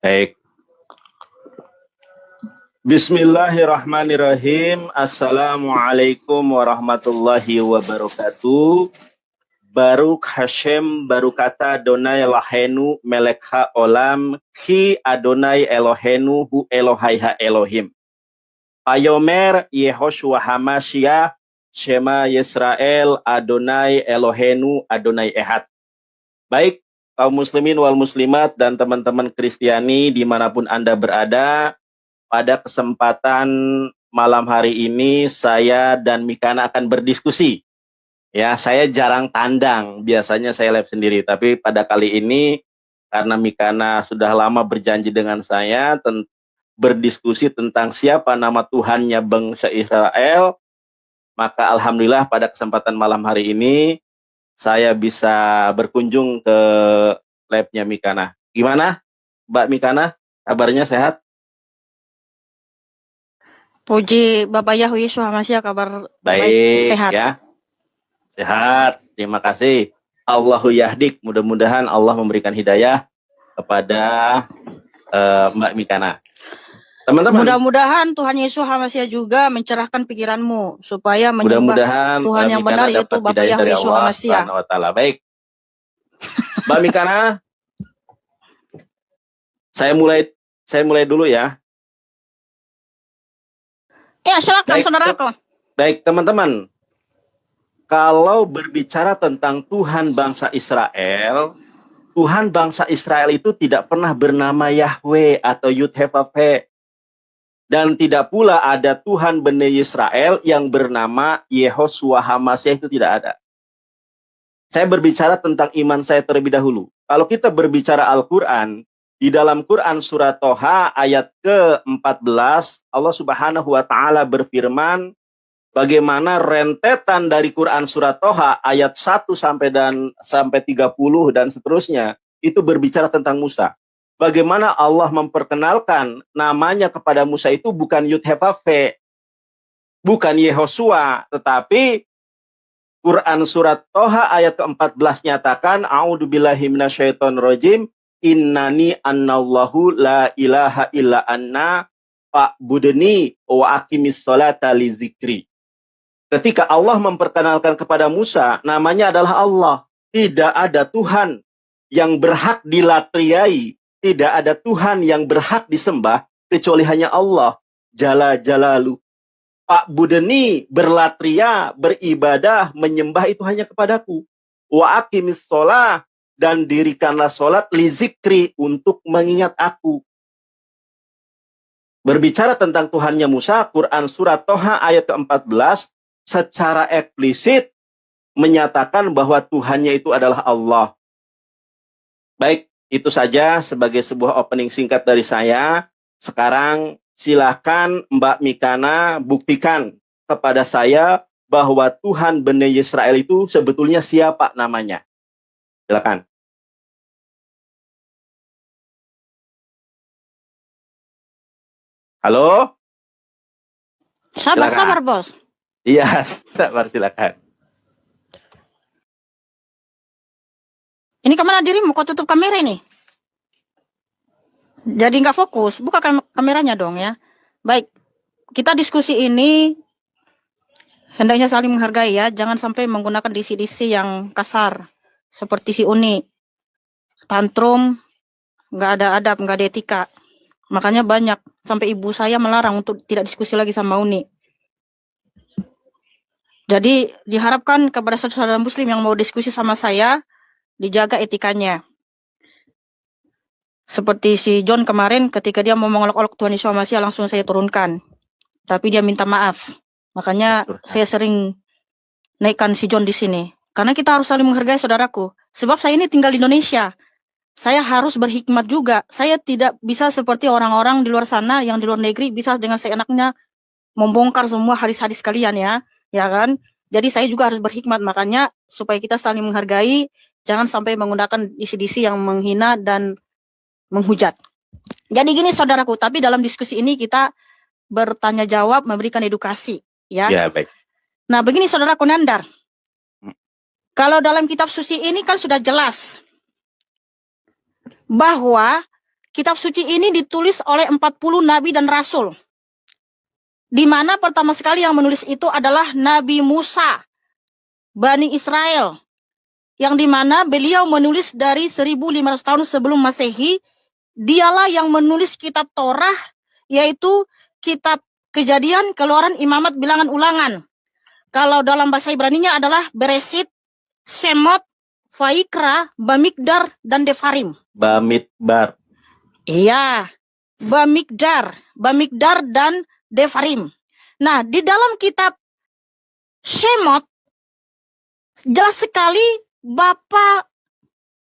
Baik. Bismillahirrahmanirrahim. Assalamualaikum warahmatullahi wabarakatuh. Baruk Hashem barukata Adonai Elohenu melekha olam ki Adonai Elohenu hu Elohaiha Elohim. Ayomer Yehoshua Hamashiach Shema Yisrael Adonai Elohenu Adonai Ehad. Baik, kaum muslimin wal muslimat dan teman-teman Kristiani dimanapun Anda berada, pada kesempatan malam hari ini saya dan Mikana akan berdiskusi. Ya, saya jarang tandang, biasanya saya live sendiri, tapi pada kali ini karena Mikana sudah lama berjanji dengan saya berdiskusi tentang siapa nama Tuhannya bangsa Israel, maka alhamdulillah pada kesempatan malam hari ini saya bisa berkunjung ke labnya Mikana. Gimana, Mbak Mikana? Kabarnya sehat? Puji Bapak Yahweh Yesus Hamasya, kabar baik, sehat. Ya. Sehat, terima kasih. Allahu yahdik, mudah-mudahan Allah memberikan hidayah kepada Mbak Mikana. Teman-teman, mudah-mudahan Tuhan Yesus Hamasya juga mencerahkan pikiranmu supaya mudah-mudahan Tuhan yang benar yaitu Bapak Yahweh Yesus Hamasya. Baik. Mbak Mikana, saya mulai dulu ya. Ya, silakan saudaraku. Baik, teman-teman. Kalau berbicara tentang Tuhan bangsa Israel itu tidak pernah bernama Yahweh atau Yud-Heh-Vav-Heh. Dan tidak pula ada Tuhan Bani Israel yang bernama Yehoshua Hamasya, itu tidak ada. Saya berbicara tentang iman saya terlebih dahulu. Kalau kita berbicara Al-Quran, di dalam Quran surat Toha ayat ke-14, Allah Subhanahu wa Ta'ala berfirman, bagaimana rentetan dari Quran surat Toha ayat 1 sampai 30 dan seterusnya itu berbicara tentang Musa. Bagaimana Allah memperkenalkan namanya kepada Musa itu bukan Yud-Heh-Vav-Heh, bukan Yehoshua, tetapi Quran surat Toha ayat ke-14 nyatakan a'udzubillahi minasyaitonirrajim innani annallahu la ilaha illa anna fa'budni wa aqimis sholata li zikri. Ketika Allah memperkenalkan kepada Musa, namanya adalah Allah. Tidak ada Tuhan yang berhak dilatriai, tidak ada Tuhan yang berhak disembah kecuali hanya Allah Jalla Jalalu. Fa'budni, berlatria, beribadah, menyembah itu hanya kepadaku. Wa aqimis sholah, dan dirikanlah sholat li zikri, untuk mengingat aku. Berbicara tentang Tuhannya Musa, Quran surat Toha ayat ke-14 secara eksplisit menyatakan bahwa Tuhannya itu adalah Allah. Baik, itu saja sebagai sebuah opening singkat dari saya. Sekarang silakan Mbak Mikana buktikan kepada saya bahwa Tuhan Bani Israel itu sebetulnya siapa namanya. Silakan. Halo? Sabar, Bos. Iya, sabar, silakan. Ini kemana dirimu? Kok tutup kamera ini? Jadi nggak fokus. Buka kameranya dong ya. Baik, kita diskusi ini hendaknya saling menghargai ya. Jangan sampai menggunakan disi-disi yang kasar. Seperti si Uni. Tantrum, nggak ada adab, nggak ada etika. Makanya banyak. Sampai ibu saya melarang untuk tidak diskusi lagi sama Uni. Jadi diharapkan kepada saudara muslim yang mau diskusi sama saya, dijaga etikanya. Seperti si John kemarin ketika dia mau mengolok-olok Tuhan Yesus Hamasya, langsung saya turunkan. Tapi dia minta maaf. Makanya saya sering naikkan si John di sini. Karena kita harus saling menghargai saudaraku. Sebab saya ini tinggal di Indonesia. Saya harus berhikmat juga. Saya tidak bisa seperti orang-orang di luar sana yang di luar negeri bisa dengan seenaknya membongkar semua hadis-hadis kalian ya. Ya kan? Jadi saya juga harus berhikmat. Makanya supaya kita saling menghargai, jangan sampai menggunakan disi-disi yang menghina dan menghujat. Jadi gini saudaraku, tapi dalam diskusi ini kita bertanya jawab, memberikan edukasi. Ya, baik. Nah begini saudaraku Nandar. Kalau dalam kitab suci ini kan sudah jelas bahwa kitab suci ini ditulis oleh 40 nabi dan rasul. Di mana pertama sekali yang menulis itu adalah Nabi Musa, Bani Israel. Yang di mana beliau menulis dari 1500 tahun sebelum Masehi. Dialah yang menulis kitab Torah, yaitu kitab Kejadian, Keluaran, Imamat, Bilangan, Ulangan. Kalau dalam bahasa Ibraninya adalah Beresit, Shemot, Vaikra, Bamidbar, dan Devarim. Bamidbar. Iya, Bamidbar dan Devarim. Nah, di dalam kitab Shemot, jelas sekali Bapa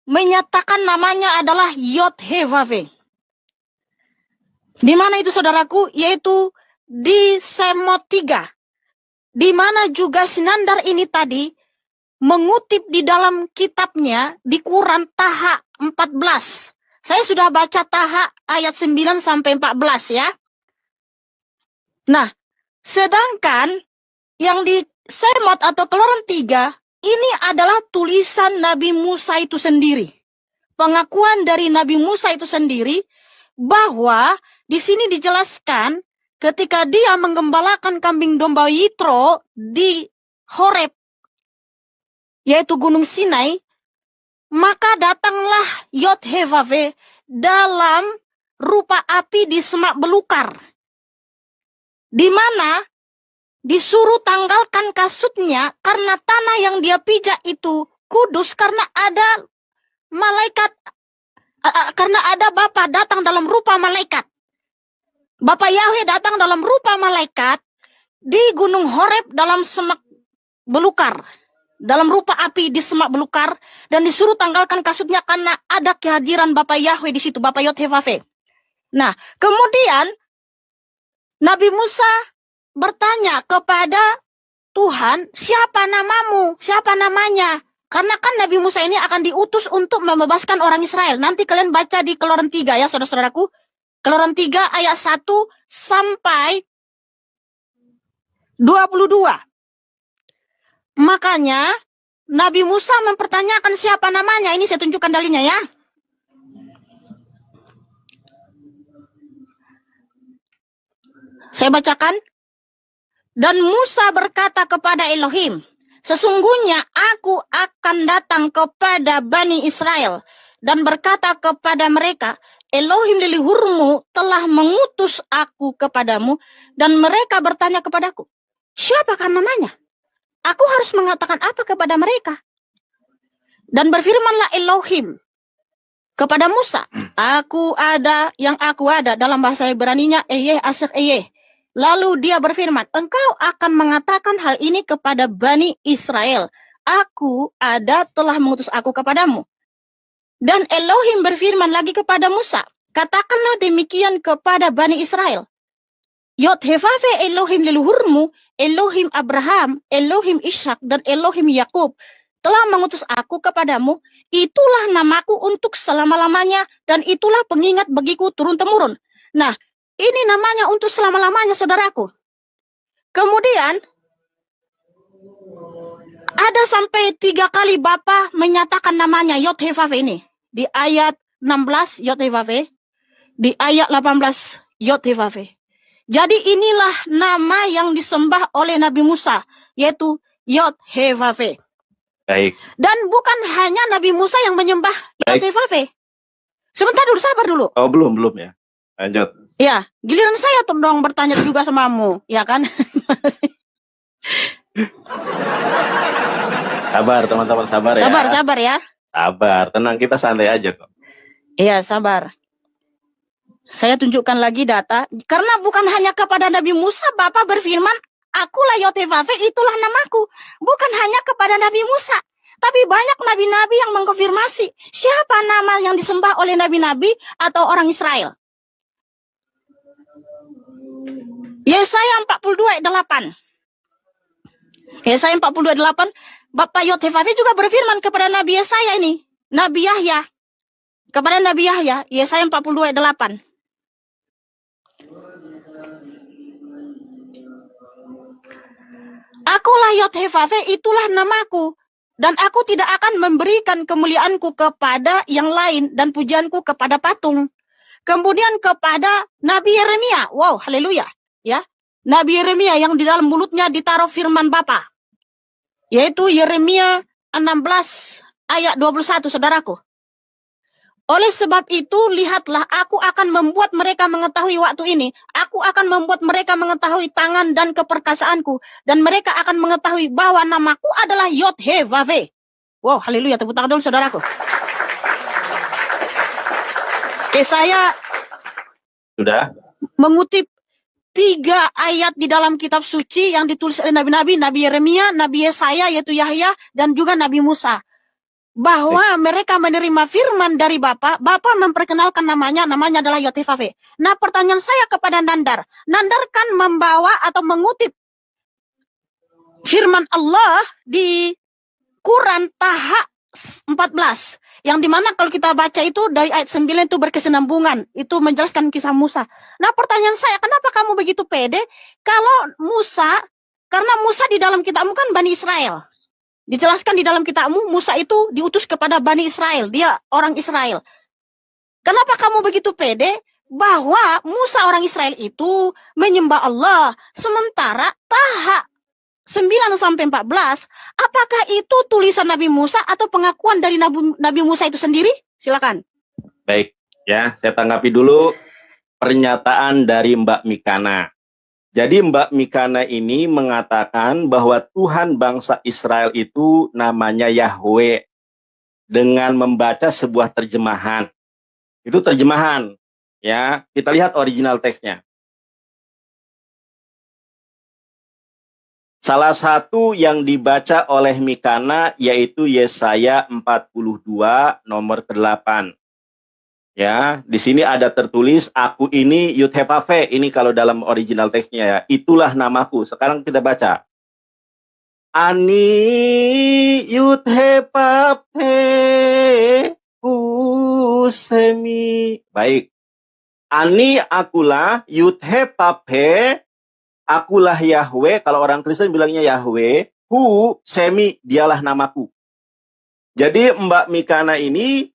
menyatakan namanya adalah Yod-Heh-Vaveh. Di mana itu saudaraku? Yaitu di Shemot 3. Di mana juga Sinandar ini tadi mengutip di dalam kitabnya di Quran Taha 14. Saya sudah baca Taha ayat 9 sampai 14 ya. Nah, sedangkan yang di Shemot atau Keluaran 3 ini adalah tulisan Nabi Musa itu sendiri. Pengakuan dari Nabi Musa itu sendiri bahwa di sini dijelaskan ketika dia menggembalakan kambing domba Yitro di Horeb, yaitu Gunung Sinai, maka datanglah Yod-Heh-Vaveh dalam rupa api di semak belukar, di mana disuruh tanggalkan kasutnya karena tanah yang dia pijak itu kudus karena ada malaikat, karena ada Bapa datang dalam rupa malaikat. Bapa Yahweh datang dalam rupa malaikat di Gunung Horeb dalam semak belukar, dalam rupa api di semak belukar, dan disuruh tanggalkan kasutnya karena ada kehadiran Bapa Yahweh di situ, Bapa Yod-Heh-Vaveh. Nah, kemudian Nabi Musa bertanya kepada Tuhan, siapa namamu? Siapa namanya? Karena kan Nabi Musa ini akan diutus untuk membebaskan orang Israel. Nanti kalian baca di Keluaran 3 ya, saudara-saudaraku. Keluaran 3 ayat 1 sampai 22. Makanya Nabi Musa mempertanyakan siapa namanya. Ini saya tunjukkan dalilnya ya. Saya bacakan. Dan Musa berkata kepada Elohim, sesungguhnya aku akan datang kepada Bani Israel dan berkata kepada mereka, Elohim leluhurmu telah mengutus aku kepadamu, dan mereka bertanya kepadaku, siapakah namanya? Aku harus mengatakan apa kepada mereka? Dan berfirmanlah Elohim kepada Musa, aku ada yang aku ada, dalam bahasa Ibraninya Eyeh Asek Eyeh. Lalu dia berfirman, engkau akan mengatakan hal ini kepada Bani Israel. Aku ada telah mengutus aku kepadamu. Dan Elohim berfirman lagi kepada Musa, katakanlah demikian kepada Bani Israel. Yod-Heh-Vaveh Elohim leluhurmu, Elohim Abraham, Elohim Ishak, dan Elohim Yakub telah mengutus aku kepadamu. Itulah namaku untuk selama-lamanya, dan itulah pengingat bagiku turun-temurun. Nah, ini namanya untuk selama-lamanya, saudaraku. Kemudian, ada sampai 3 kali Bapa menyatakan namanya Yod-Heh-Vaveh ini. Di ayat 16 Yod-Heh-Vaveh, di ayat 18 Yod-Heh-Vaveh. Jadi inilah nama yang disembah oleh Nabi Musa, yaitu Yod-Heh-Vaveh. Baik. Dan bukan hanya Nabi Musa yang menyembah Yod-Heh-Vaveh. Sebentar dulu, sabar dulu. Oh, belum ya. Lanjut. Ya, giliran saya tuh dong bertanya juga samamu, ya kan? Sabar teman-teman, sabar ya. Sabar ya. Sabar, tenang, kita santai aja kok. Iya, sabar. Saya tunjukkan lagi data. Karena bukan hanya kepada Nabi Musa, Bapa berfirman, akulah Yod-Heh-Vaveh, itulah namaku. Bukan hanya kepada Nabi Musa. Tapi banyak nabi-nabi yang mengkonfirmasi siapa nama yang disembah oleh nabi-nabi atau orang Israel. Yesaya 42 ayat 8. Yesaya 42 ayat 8. Bapak Yod-Heh-Vaveh juga berfirman kepada Nabi Yesaya ini. Nabi Yahya. Kepada Nabi Yahya. Yesaya 42 ayat 8. Akulah Yod-Heh-Vaveh, itulah namaku. Dan aku tidak akan memberikan kemuliaanku kepada yang lain dan pujianku kepada patung. Kemudian kepada Nabi Yeremia. Wow, haleluya. Ya, Nabi Yeremia yang di dalam mulutnya ditaruh firman Bapa. Yaitu Yeremia 16 ayat 21, saudaraku. Oleh sebab itu, lihatlah, aku akan membuat mereka mengetahui waktu ini. Aku akan membuat mereka mengetahui tangan dan keperkasaanku. Dan mereka akan mengetahui bahwa namaku adalah Yod-He-Vav-He. Wow, haleluya. Tepuk tangan dulu, saudaraku. Oke, saya Sudah? mengutip 3 ayat di dalam kitab suci yang ditulis oleh nabi-nabi, Nabi Yeremia, Nabi Yesaya, yaitu Yahya, dan juga Nabi Musa. Bahwa mereka menerima firman dari Bapa, Bapa memperkenalkan namanya adalah Yod-He-Vav-He. Nah, pertanyaan saya kepada Nandar kan membawa atau mengutip firman Allah di Quran Taha 14, yang dimana kalau kita baca itu dari ayat 9 itu berkesinambungan, itu menjelaskan kisah Musa. Nah, pertanyaan saya, kenapa kamu begitu pede kalau Musa, karena Musa di dalam kitabmu kan Bani Israel. Dijelaskan di dalam kitabmu, Musa itu diutus kepada Bani Israel. Dia orang Israel. Kenapa kamu begitu pede bahwa Musa orang Israel itu menyembah Allah? Sementara Taha 9-14, apakah itu tulisan Nabi Musa atau pengakuan dari Nabi Musa itu sendiri? Silakan. Baik, ya, saya tanggapi dulu pernyataan dari Mbak Mikana. Jadi Mbak Mikana ini mengatakan bahwa Tuhan bangsa Israel itu namanya Yahweh dengan membaca sebuah terjemahan. Itu terjemahan, ya. Kita lihat original teksnya. Salah satu yang dibaca oleh Mikana yaitu Yesaya 42 nomor ke-8. Ya, di sini ada tertulis, aku ini Yud-He-Vav-He. Ini kalau dalam original teksnya ya. Itulah namaku. Sekarang kita baca. Ani Yud-He-Vav-He Husemi. Baik. Ani akulah Yud-He-Vav-He. Akulah Yahweh. Kalau orang Kristen bilangnya Yahweh. Hu Semi, dialah namaku. Jadi Mbak Mikana ini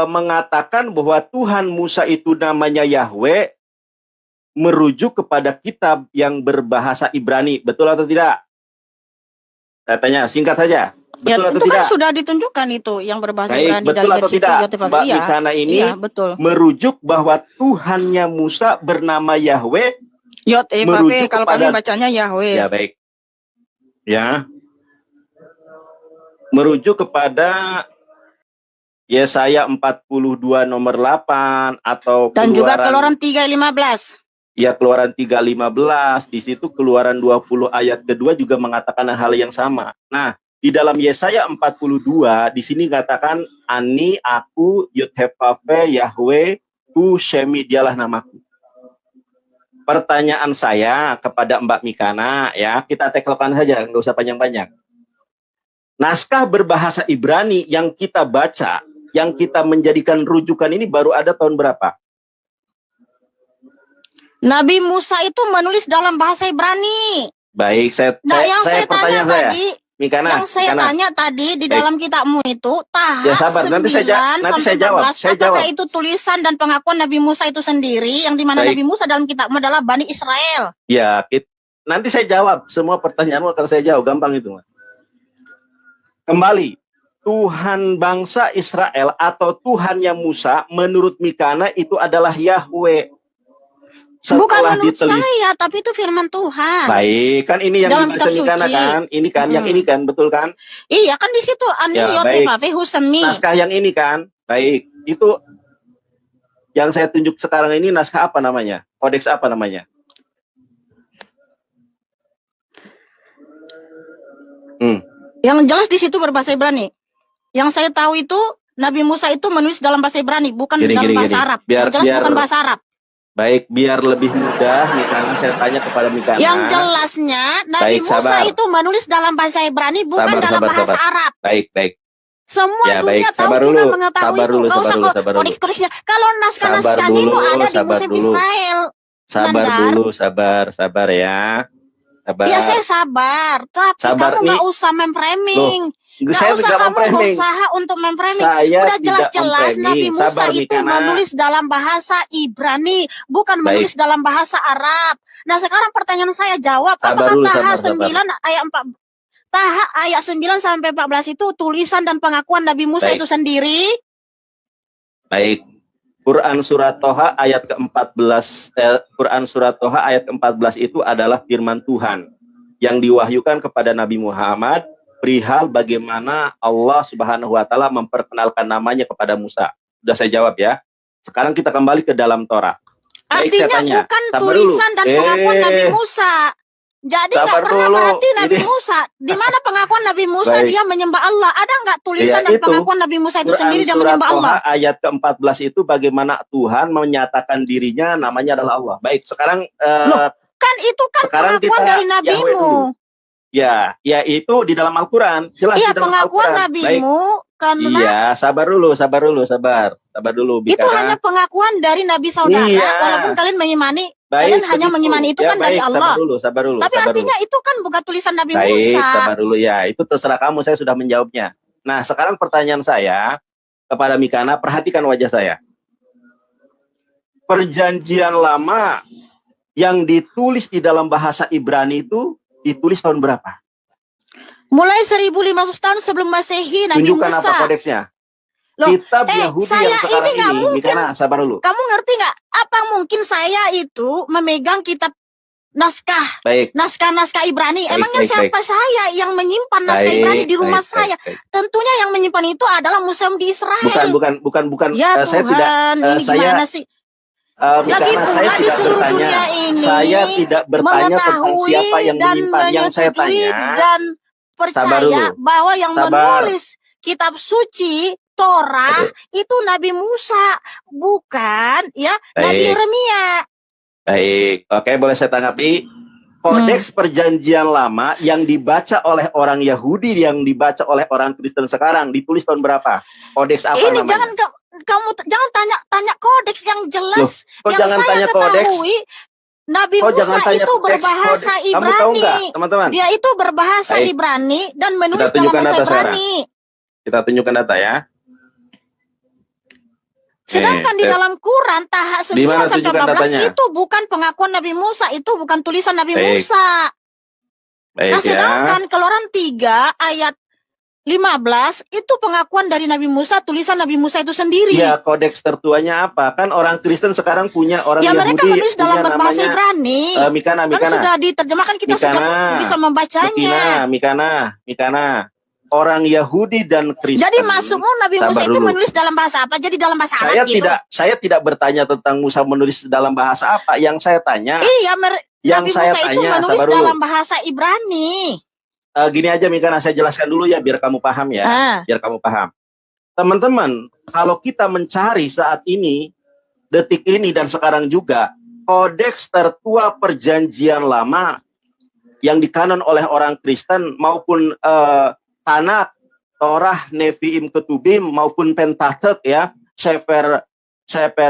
mengatakan bahwa Tuhan Musa itu namanya Yahweh merujuk kepada kitab yang berbahasa Ibrani. Betul atau tidak? Saya tanya, singkat saja. Betul Ya, atau itu tidak? kan sudah ditunjukkan itu yang berbahasa Baik, Ibrani betul dari atau situ, tidak? Yod-He-Vav-He. Mbak Iya, Mikana ini iya, betul. merujuk bahwa Tuhannya Musa bernama Yahweh Yod-He-Vav-He, merujuk kalau kepada- kami bacanya Yahweh. Ya, baik. Ya. Merujuk kepada Yesaya 42 nomor 8 atau Dan juga Keluaran 3:15. Ya, Keluaran 3:15, di situ Keluaran 20 ayat kedua juga mengatakan hal yang sama. Nah, di dalam Yesaya 42 di sini katakan Ani aku Yud-He-Vav-He Yahweh Hu Shemi, dialah namaku. Pertanyaan saya kepada Mbak Mikana, ya, kita tektokan saja, nggak usah panjang-panjang. Naskah berbahasa Ibrani yang kita baca, yang kita menjadikan rujukan ini baru ada tahun berapa? Nabi Musa itu menulis dalam bahasa Ibrani. Baik, saya Yang pertanyaan saya. Mikana, yang saya tanya tadi di dalam kitabmu itu Taha Ya, sabar, 9 nanti saya jawab. Apakah itu tulisan dan pengakuan Nabi Musa itu sendiri, yang dimana Baik. Nabi Musa dalam kitabmu adalah Bani Israel? Ya, nanti saya jawab. Semua pertanyaanmu akan saya jawab. Gampang itu, Mas. Kembali. Tuhan bangsa Israel atau Tuhannya Musa menurut Mikana itu adalah Yahweh. Bukan menurut saya, tapi itu firman Tuhan. Baik, kan ini yang dalam dibaca Mikana kan? Ini kan, yang ini kan, betul kan? Iya, kan di situ Ani Yod-He-Vav-He Husemi. Naskah yang ini kan? Baik, itu yang saya tunjuk sekarang ini naskah apa namanya? Kodeks apa namanya? Yang jelas di situ berbahasa Ibrani. Yang saya tahu itu Nabi Musa itu menulis dalam bahasa Ibrani, bukan dalam bahasa Arab. Yang jelas bukan bahasa Arab. Baik, biar lebih mudah, Mikana, saya tanya kepada Mikana. Yang jelasnya Nabi Musa itu menulis dalam bahasa Ibrani, bukan dalam bahasa Arab. Baik. Semua dunia tahu, kita mengetahui itu. Gak usah kodeks-kodeksnya. Kalau naskah-naskahnya itu ada di musim Israel. Sabar ya. Sabar. Iya, saya sabar. Tapi kamu gak usah memframing. Nggak Saya usah tidak kamu memframing. berusaha untuk memframing. Saya Udah tidak jelas-jelas Nabi memframing. Musa Sabar, itu Mikana. menulis dalam bahasa Ibrani, bukan menulis Baik, dalam bahasa Arab. Nah, sekarang pertanyaan saya jawab, sabar apakah dulu, Taha sabar. 9 ayat 4 Taha ayat 9 sampai 14 itu tulisan dan pengakuan Nabi Musa Baik. itu sendiri? Baik. Quran surat Toha ayat ke-14, Quran surat Toha ayat ke-14 itu adalah firman Tuhan yang diwahyukan kepada Nabi Muhammad perihal bagaimana Allah Subhanahu wa taala memperkenalkan namanya kepada Musa. Sudah saya jawab ya. Sekarang kita kembali ke dalam Torah. Baik, saya Artinya tanya. bukan Sabar tulisan dulu. dan pengakuan Nabi Musa. Jadi nggak Sabar pernah dulu. berarti Nabi Ini Musa. Di mana pengakuan Nabi Musa baik. dia menyembah Allah? Ada nggak tulisan Ya, dan itu pengakuan Nabi Musa itu Quran sendiri dia surat menyembah Allah? Toha ayat ke-14 itu bagaimana Tuhan menyatakan dirinya namanya adalah Allah. Baik, sekarang Loh, kan itu kan sekarang pengakuan kita dari Yahweh nabimu. dulu. Ya itu di dalam Al-Quran. Jelas Iya, di dalam pengakuan Al-Quran. Baik. nabimu karena Iya, sabar dulu. Sabar dulu, itu Bikana. hanya pengakuan dari nabi saudara, Iya. walaupun kalian mengimani, Baik, kalian hanya begitu. mengimani itu Ya, kan dari baik, Allah. sabar dulu. Tapi artinya itu kan bukan tulisan Nabi Baik, Musa. sabar dulu ya. Itu terserah kamu, saya sudah menjawabnya. Nah, sekarang pertanyaan saya kepada Mikana, perhatikan wajah saya. Perjanjian lama yang ditulis di dalam bahasa Ibrani itu ditulis tahun berapa? Mulai 1500 tahun sebelum Masehi Nabi Tunjukkan Musa. apa kodeksnya. Loh, Kitab Yahudi saya yang sekarang ini nggak mungkin. Mikana, sabar dulu. Kamu ngerti nggak? Apa mungkin saya itu memegang kitab Baik. naskah Ibrani? Baik, Emangnya baik, siapa saya yang menyimpan naskah Ibrani di rumah saya? Baik. Tentunya yang menyimpan itu adalah museum di Israel. Bukan. Ya Saya Tuhan, tidak. ini gimana sih? Lagi Mikana, saya pula di tidak seluruh bertanya. dunia ini Saya tidak bertanya tentang mengetahui siapa yang dan menyimpan. Yang saya menyetujui tanya. dan Sabar percaya dulu. bahwa yang Sabar. menulis kitab suci Torah itu Nabi Musa, bukan ya Nabi Baik. Yeremia. Baik, oke, boleh saya tanggapi. Kodeks Perjanjian Lama yang dibaca oleh orang Yahudi, yang dibaca oleh orang Kristen sekarang, ditulis tahun berapa? Kodeks apa Ini namanya? jangan kamu jangan tanya kodeks yang jelas. Kok Yang jangan saya tanya kodeks? ketahui Nabi Kok Musa jangan tanya itu teks berbahasa kodeks? Kamu tahu Ibrani. nggak, teman-teman? Dia itu berbahasa Baik. Ibrani dan menulis Kita dalam tunjukkan bahasa data sekarang. Ibrani. Kita tunjukkan data ya. Sedangkan di dalam Quran Taha 9 Di mana sampai tunjukkan 14 datanya? itu bukan pengakuan Nabi Musa, itu bukan tulisan Nabi Baik. Musa. Baik Nah, ya. sedangkan Keluaran 3 ayat 15 itu pengakuan dari Nabi Musa, tulisan Nabi Musa itu sendiri. Iya, kodeks tertuanya apa? Kan orang Kristen sekarang punya, orang Ya Yahudi mereka menulis dalam punya berbahasa namanya Ibrani. Mikana. Kan sudah diterjemahkan, kita sudah bisa membacanya. Mikana. Orang Yahudi dan Kristen. Jadi maksudmu Nabi Musa Sabar itu dulu. menulis dalam bahasa apa? Jadi dalam bahasa Arab gitu? Saya tidak bertanya tentang Musa menulis dalam bahasa apa. Yang saya tanya, Iya, yang Nabi saya Musa itu tanya, menulis sabar dulu. dalam bahasa Ibrani. Gini aja Mikana, saya jelaskan dulu ya biar kamu paham ya. Biar kamu paham. Teman-teman, kalau kita mencari saat ini, detik ini dan sekarang juga, kodeks tertua Perjanjian Lama yang dikanon oleh orang Kristen maupun Tanakh, Torah, Nevi'im, Ketubim maupun Pentateuch ya, Sefer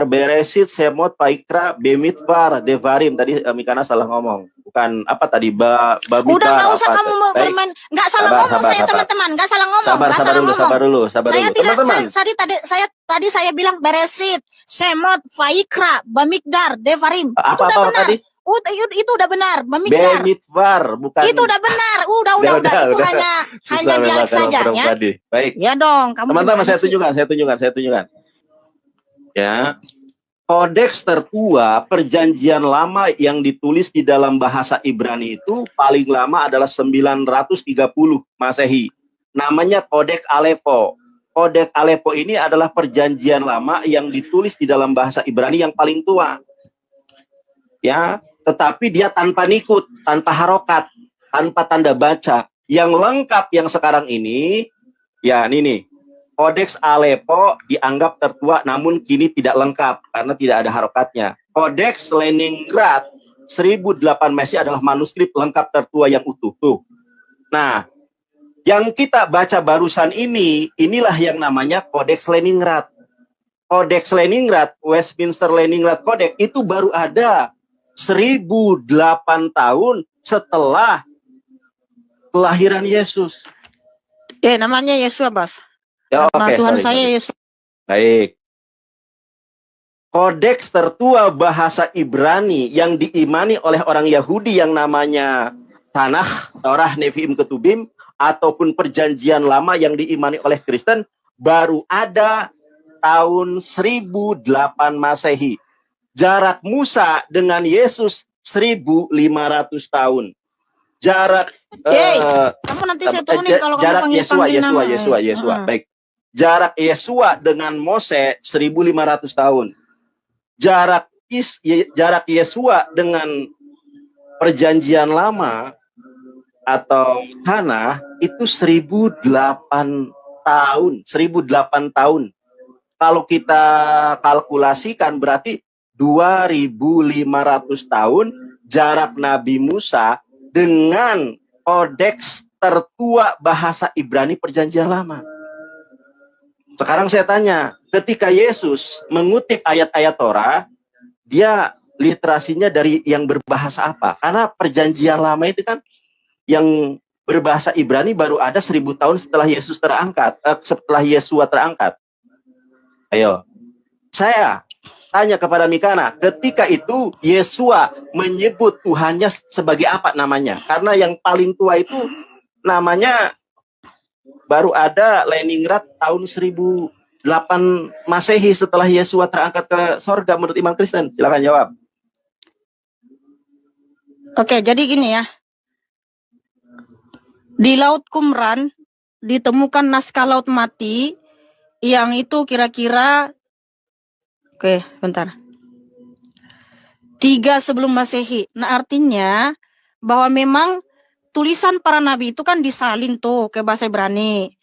Beresit, Semot, Paikra, Bemidbar, Devarim. Tadi Mikana salah ngomong. Bukan apa tadi? Babidbar. Udah nggak usah apa, kamu baik. bermain. Nggak salah ngomong saya teman-teman. Nggak salah ngomong. Sabar dulu. Saya tidak. Teman-teman. Tadi saya bilang Beresit, Semot, Paikra, Bamidbar, Devarim. Apa tadi? Itu udah benar, Bemidbar, bukan. Itu udah benar. Udah. Itu hanya dialek saja ya. Baik. Ya dong, kamu. Teman-teman, saya tunjukkan. Ya. Kodeks tertua Perjanjian Lama yang ditulis di dalam bahasa Ibrani itu paling lama adalah 930 Masehi. Namanya Kodeks Aleppo. Kodeks Aleppo ini adalah Perjanjian Lama yang ditulis di dalam bahasa Ibrani yang paling tua. Ya, tetapi dia tanpa nikut, tanpa harokat, tanpa tanda baca. Yang lengkap yang sekarang ini, ya ini nih, Kodeks Aleppo dianggap tertua namun kini tidak lengkap karena tidak ada harokatnya. Kodeks Leningrad 1008 Masehi adalah manuskrip lengkap tertua yang utuh. Tuh. Nah, yang kita baca barusan inilah yang namanya Kodeks Leningrad. Kodeks Leningrad, Westminster Leningrad Kodeks itu baru ada 1008 tahun setelah kelahiran Yesus. Namanya Yesua, Bas. Ya, Nama oke, Tuhan sorry, saya sorry. Yesus. Baik. Kodeks tertua bahasa Ibrani yang diimani oleh orang Yahudi yang namanya Tanakh, Torah, Nevi'im, Ketubim, ataupun perjanjian lama yang diimani oleh Kristen, baru ada tahun 1008 Masehi. Jarak Musa dengan Yesus 1500 tahun. Jarak Kamu nanti saya turunin kalau kamu jarak panggil nama. Yesua. Baik. Jarak Yesua dengan Mose 1500 tahun. Jarak Yesua dengan perjanjian lama atau tanah itu 1008 tahun. 1008 tahun. Kalau kita kalkulasikan berarti 2500 tahun jarak Nabi Musa dengan kodeks tertua bahasa Ibrani perjanjian lama. Sekarang saya tanya, ketika Yesus mengutip ayat-ayat Torah, dia literasinya dari yang berbahasa apa? Karena perjanjian lama itu kan yang berbahasa Ibrani baru ada 1000 tahun setelah Yesus terangkat, setelah Yesua terangkat. Ayo, saya tanya kepada Mikana, ketika itu Yesua menyebut Tuhannya sebagai apa namanya? Karena yang paling tua itu namanya baru ada Leningrad tahun 1008 Masehi setelah Yesua terangkat ke sorga menurut iman Kristen. Silakan jawab. Oke, jadi gini ya. Di Laut Qumran ditemukan naskah Laut Mati yang itu kira-kira bentar. 3 sebelum Masehi. Nah, artinya bahwa memang tulisan para nabi itu kan disalin tuh ke bahasa Ibrani.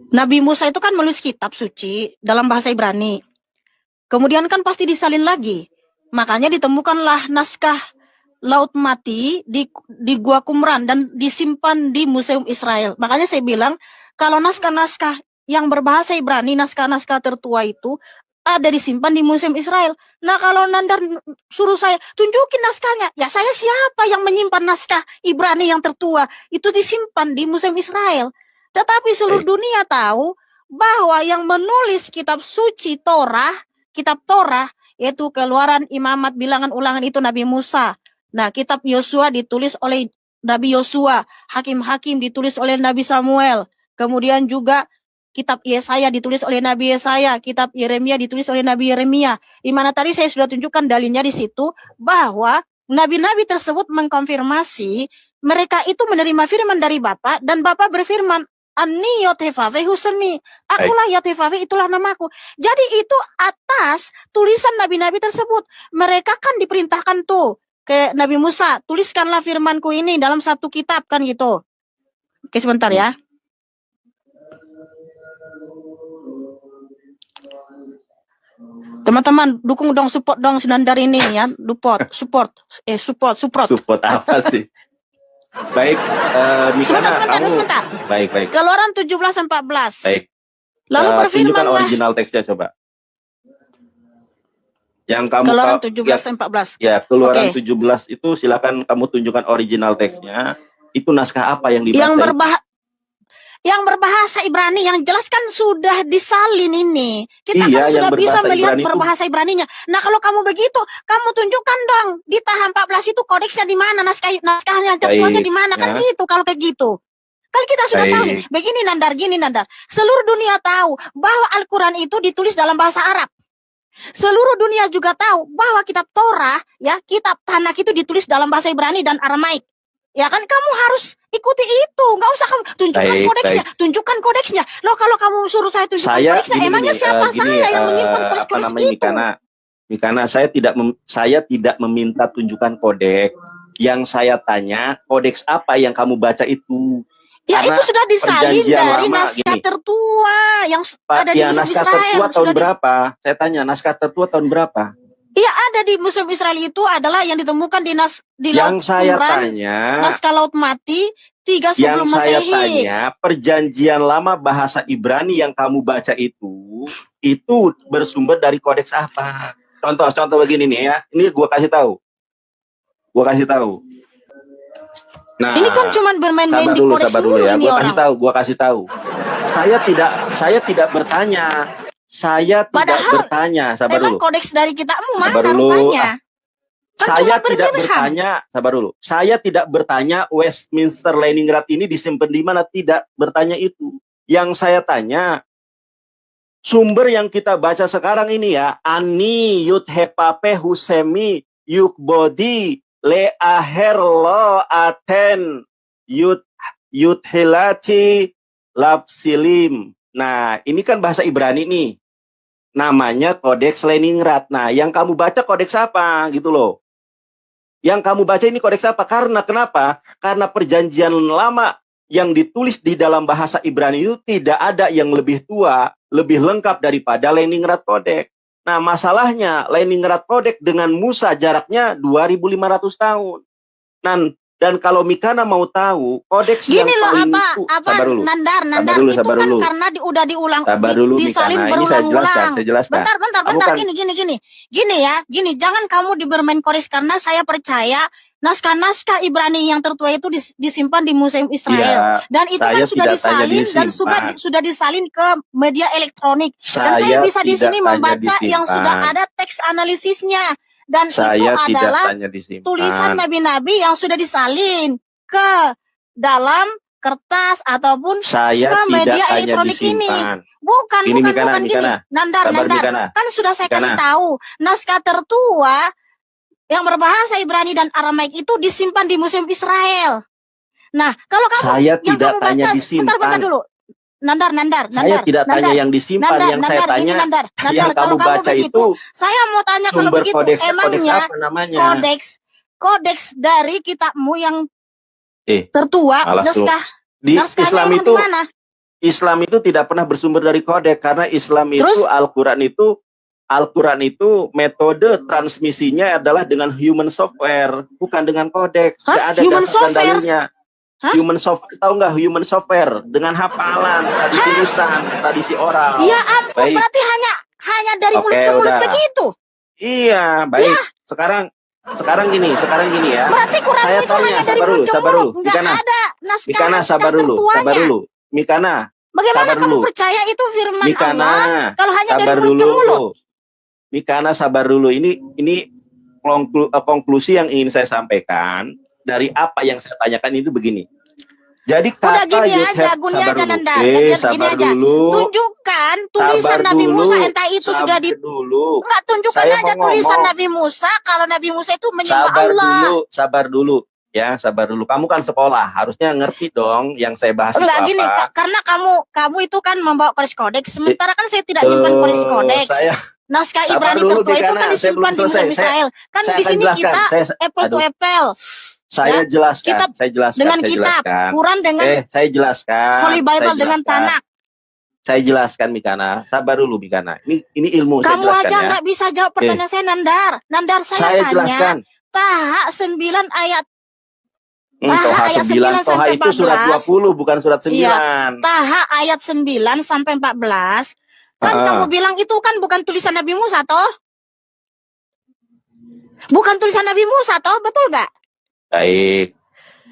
Nabi Musa itu kan menulis kitab suci dalam bahasa Ibrani. Kemudian kan pasti disalin lagi. Makanya ditemukanlah naskah Laut Mati di Gua Qumran dan disimpan di Museum Israel. Makanya saya bilang kalau naskah-naskah yang berbahasa Ibrani, naskah-naskah tertua itu ada disimpan di Museum Israel. Nah, kalau Nandar suruh saya tunjukin naskahnya, ya saya siapa yang menyimpan naskah Ibrani yang tertua? Itu disimpan di Museum Israel. Tetapi seluruh dunia tahu bahwa yang menulis kitab suci Torah, kitab Torah, yaitu Keluaran, Imamat, Bilangan, Ulangan itu Nabi Musa. Nah, kitab Yosua ditulis oleh Nabi Yosua, Hakim-Hakim ditulis oleh Nabi Samuel. Kemudian juga kitab Yesaya ditulis oleh Nabi Yesaya, kitab Yeremia ditulis oleh Nabi Yeremia. Di mana tadi saya sudah tunjukkan dalilnya di situ bahwa nabi-nabi tersebut mengkonfirmasi mereka itu menerima firman dari Bapa dan Bapa berfirman, Ani Yotefave Husemi, akulah Yotefave, itulah namaku. Jadi itu atas tulisan nabi-nabi tersebut. Mereka kan diperintahkan tuh ke Nabi Musa, tuliskanlah firmanku ini dalam satu kitab kan gitu. Oke, sebentar ya. Teman-teman, dukung dong, support dong Nandar ini ya, support apa sih? Baik, Mikana, sebentar. Baik. Keluaran 17:14. Baik. Lalu berfirmanlah. Original teksnya coba. Yang kamu Keluaran 17:14. Ya, Keluaran 17 itu silakan kamu tunjukkan original teksnya. Itu naskah apa yang dibaca? Yang berbahasa Ibrani, yang jelas kan sudah disalin ini. Kita kan sudah bisa melihat berbahasa Ibraninya. Nah, kalau kamu begitu, kamu tunjukkan dong di tahap 14 itu kodeksnya di mana, naskahnya tertuanya di mana, kan gitu kalau kayak gitu. Kan kita sudah tahu nih. Begini Nandar. Seluruh dunia tahu bahwa Al-Qur'an itu ditulis dalam bahasa Arab. Seluruh dunia juga tahu bahwa kitab Torah, ya, kitab Tanakh itu ditulis dalam bahasa Ibrani dan Aramaik. Ya kan, kamu harus ikuti itu. Nggak usah kamu tunjukkan kodeksnya. Loh, kalau kamu suruh saya tunjukkan kodeksnya, emangnya siapa saya yang menyimpan kodeks itu? Mikana, saya tidak meminta tunjukkan kodeks. Yang saya tanya, kodeks apa yang kamu baca itu? Ya, itu sudah disalin dari naskah tertua yang ada di Museum naskah Israel. Tertua tahun berapa? Saya tanya, naskah tertua tahun berapa? Iya, ada di Museum Israel itu adalah yang ditemukan di Laut Qumran, naskah Laut Mati 3 sebelum Masehi. Yang saya tanya, perjanjian lama bahasa Ibrani yang kamu baca itu bersumber dari kodeks apa? Contoh begini nih ya. Ini gua kasih tahu. Nah, Ini kan cuma bermain-main di kodeks sabar dulu mulu ya. ini Gua orang. kasih tahu. Saya tidak bertanya. Saya tidak Padahal bertanya. Sabar emang dulu. kodeks dari kitabmu Sabar mana dulu. rupanya? Kan Saya cuma tidak berminham. bertanya. Sabar dulu. Saya tidak bertanya Westminster Leningrad ini disimpan di mana. Tidak bertanya itu. Yang saya tanya, sumber yang kita baca sekarang ini ya, Ani Yudhepape Husemi Yukbodi Le Aherlo Aten Yudhelati Lapsilim. Nah, ini kan bahasa Ibrani nih. Namanya Kodeks Leningrad. Nah, yang kamu baca kodeks apa gitu loh. Yang kamu baca ini kodeks apa? Karena kenapa? Karena perjanjian lama yang ditulis di dalam bahasa Ibrani itu tidak ada yang lebih tua, lebih lengkap daripada Leningrad Codex. Nah, masalahnya Leningrad Codex dengan Musa jaraknya 2.500 tahun. Dan kalau Mikana mau tahu, kodeks yang Gini loh paling apa itu, apa sabar dulu. Nandar itu Sabar kan dulu. karena udah diulang Sabar dulu, disalin Mikana. Ini saya berulang-ulang. jelaskan. Bentar, Kamu kan- gini, jangan kamu bermain kodeks karena saya percaya naskah-naskah Ibrani yang tertua itu disimpan di Museum Israel. Iya, Dan itu saya kan sudah tidak tanya disalin dan disimpan. sudah disalin ke media elektronik. Dan saya Saya bisa di tidak sini tanya membaca yang disimpan. sudah ada teks analisisnya. Dan itu Saya tidak adalah tanya disimpan. tulisan nabi-nabi yang sudah disalin ke dalam kertas ataupun Saya ke tidak media tanya elektronik ini. disimpan. Bukan Mikana. gini. Nandar. Mikana. Kan sudah saya kasih Mikana. tahu. Naskah tertua yang berbahasa Ibrani dan Aramaik itu disimpan di Museum Israel. Nah, kalau kamu Saya yang tidak kamu tanya baca, disimpan. bentar dulu. Nandar. Saya tidak tanya yang disimpan, yang saya tanya Nandar, yang kalau kamu baca begitu, itu saya mau tanya kalau sumber begitu, kodeks emangnya apa namanya? kodeks dari kitabmu yang tertua, malas lu. naskahnya Islam emang itu di mana? Islam itu tidak pernah bersumber dari kodeks karena Islam itu Al-Quran itu metode transmisinya adalah dengan human software, bukan dengan kodeks. Tidak ada Human dasar dan software? dalilnya. Human software, tahu nggak human software? Dengan hafalan, tradisi lisan, tradisi oral. Ya ampun, Baik. berarti hanya dari mulut ke mulut udah. begitu. Iya, baik. Sekarang gini ya. Berarti Quran Saya itu tanya, hanya dari sabar mulut ke dulu. mulut. Nggak ada Mikana, sabar tertuanya. dulu. Mikana, Bagaimana sabar kamu dulu. percaya itu firman Mikana, Allah kalau hanya dari sabar mulut ke mulut? dulu. Mikana, sabar dulu. Ini konklusi yang ingin saya sampaikan dari apa yang saya tanyakan itu begini. Jadi Udah kata gini aja, Nandar. sabar dulu. Tunjukkan tulisan Nabi Musa entah itu sudah di Enggak, tunjukkan Saya aja mau tulisan ngomong. Nabi Musa kalau Nabi Musa itu menyembah Allah. Sabar dulu. Ya, sabar dulu. Kamu kan sekolah, harusnya ngerti dong yang saya bahas Enggak itu gini, apa. karena kamu itu kan membawa kodeks, sementara kan saya tidak nyimpan kodeks. Naskah Ibrani dulu, tertua itu Mikana, kan saya disimpan belum di Museum selesai. Israel. Kan saya di akan sini jelaskan. kita apple to apple. Saya jelaskan. Saya jelaskan. Quran dengan saya jelaskan. Holy Bible dengan Tanakh. Saya jelaskan, Mikana. Sabar dulu, Mikana. Ini ilmu. Kamu saya jelaskan, aja ya. nggak bisa jawab pertanyaan saya, Nandar. Saya tanya. Jelaskan. Taha 9 ayat. Toha 9. Toha itu surat 20, bukan surat 9. Iya. Taha ayat 9 sampai 14. Kan kamu bilang itu kan bukan tulisan Nabi Musa, toh? Bukan tulisan Nabi Musa, toh? Betul nggak? Baik.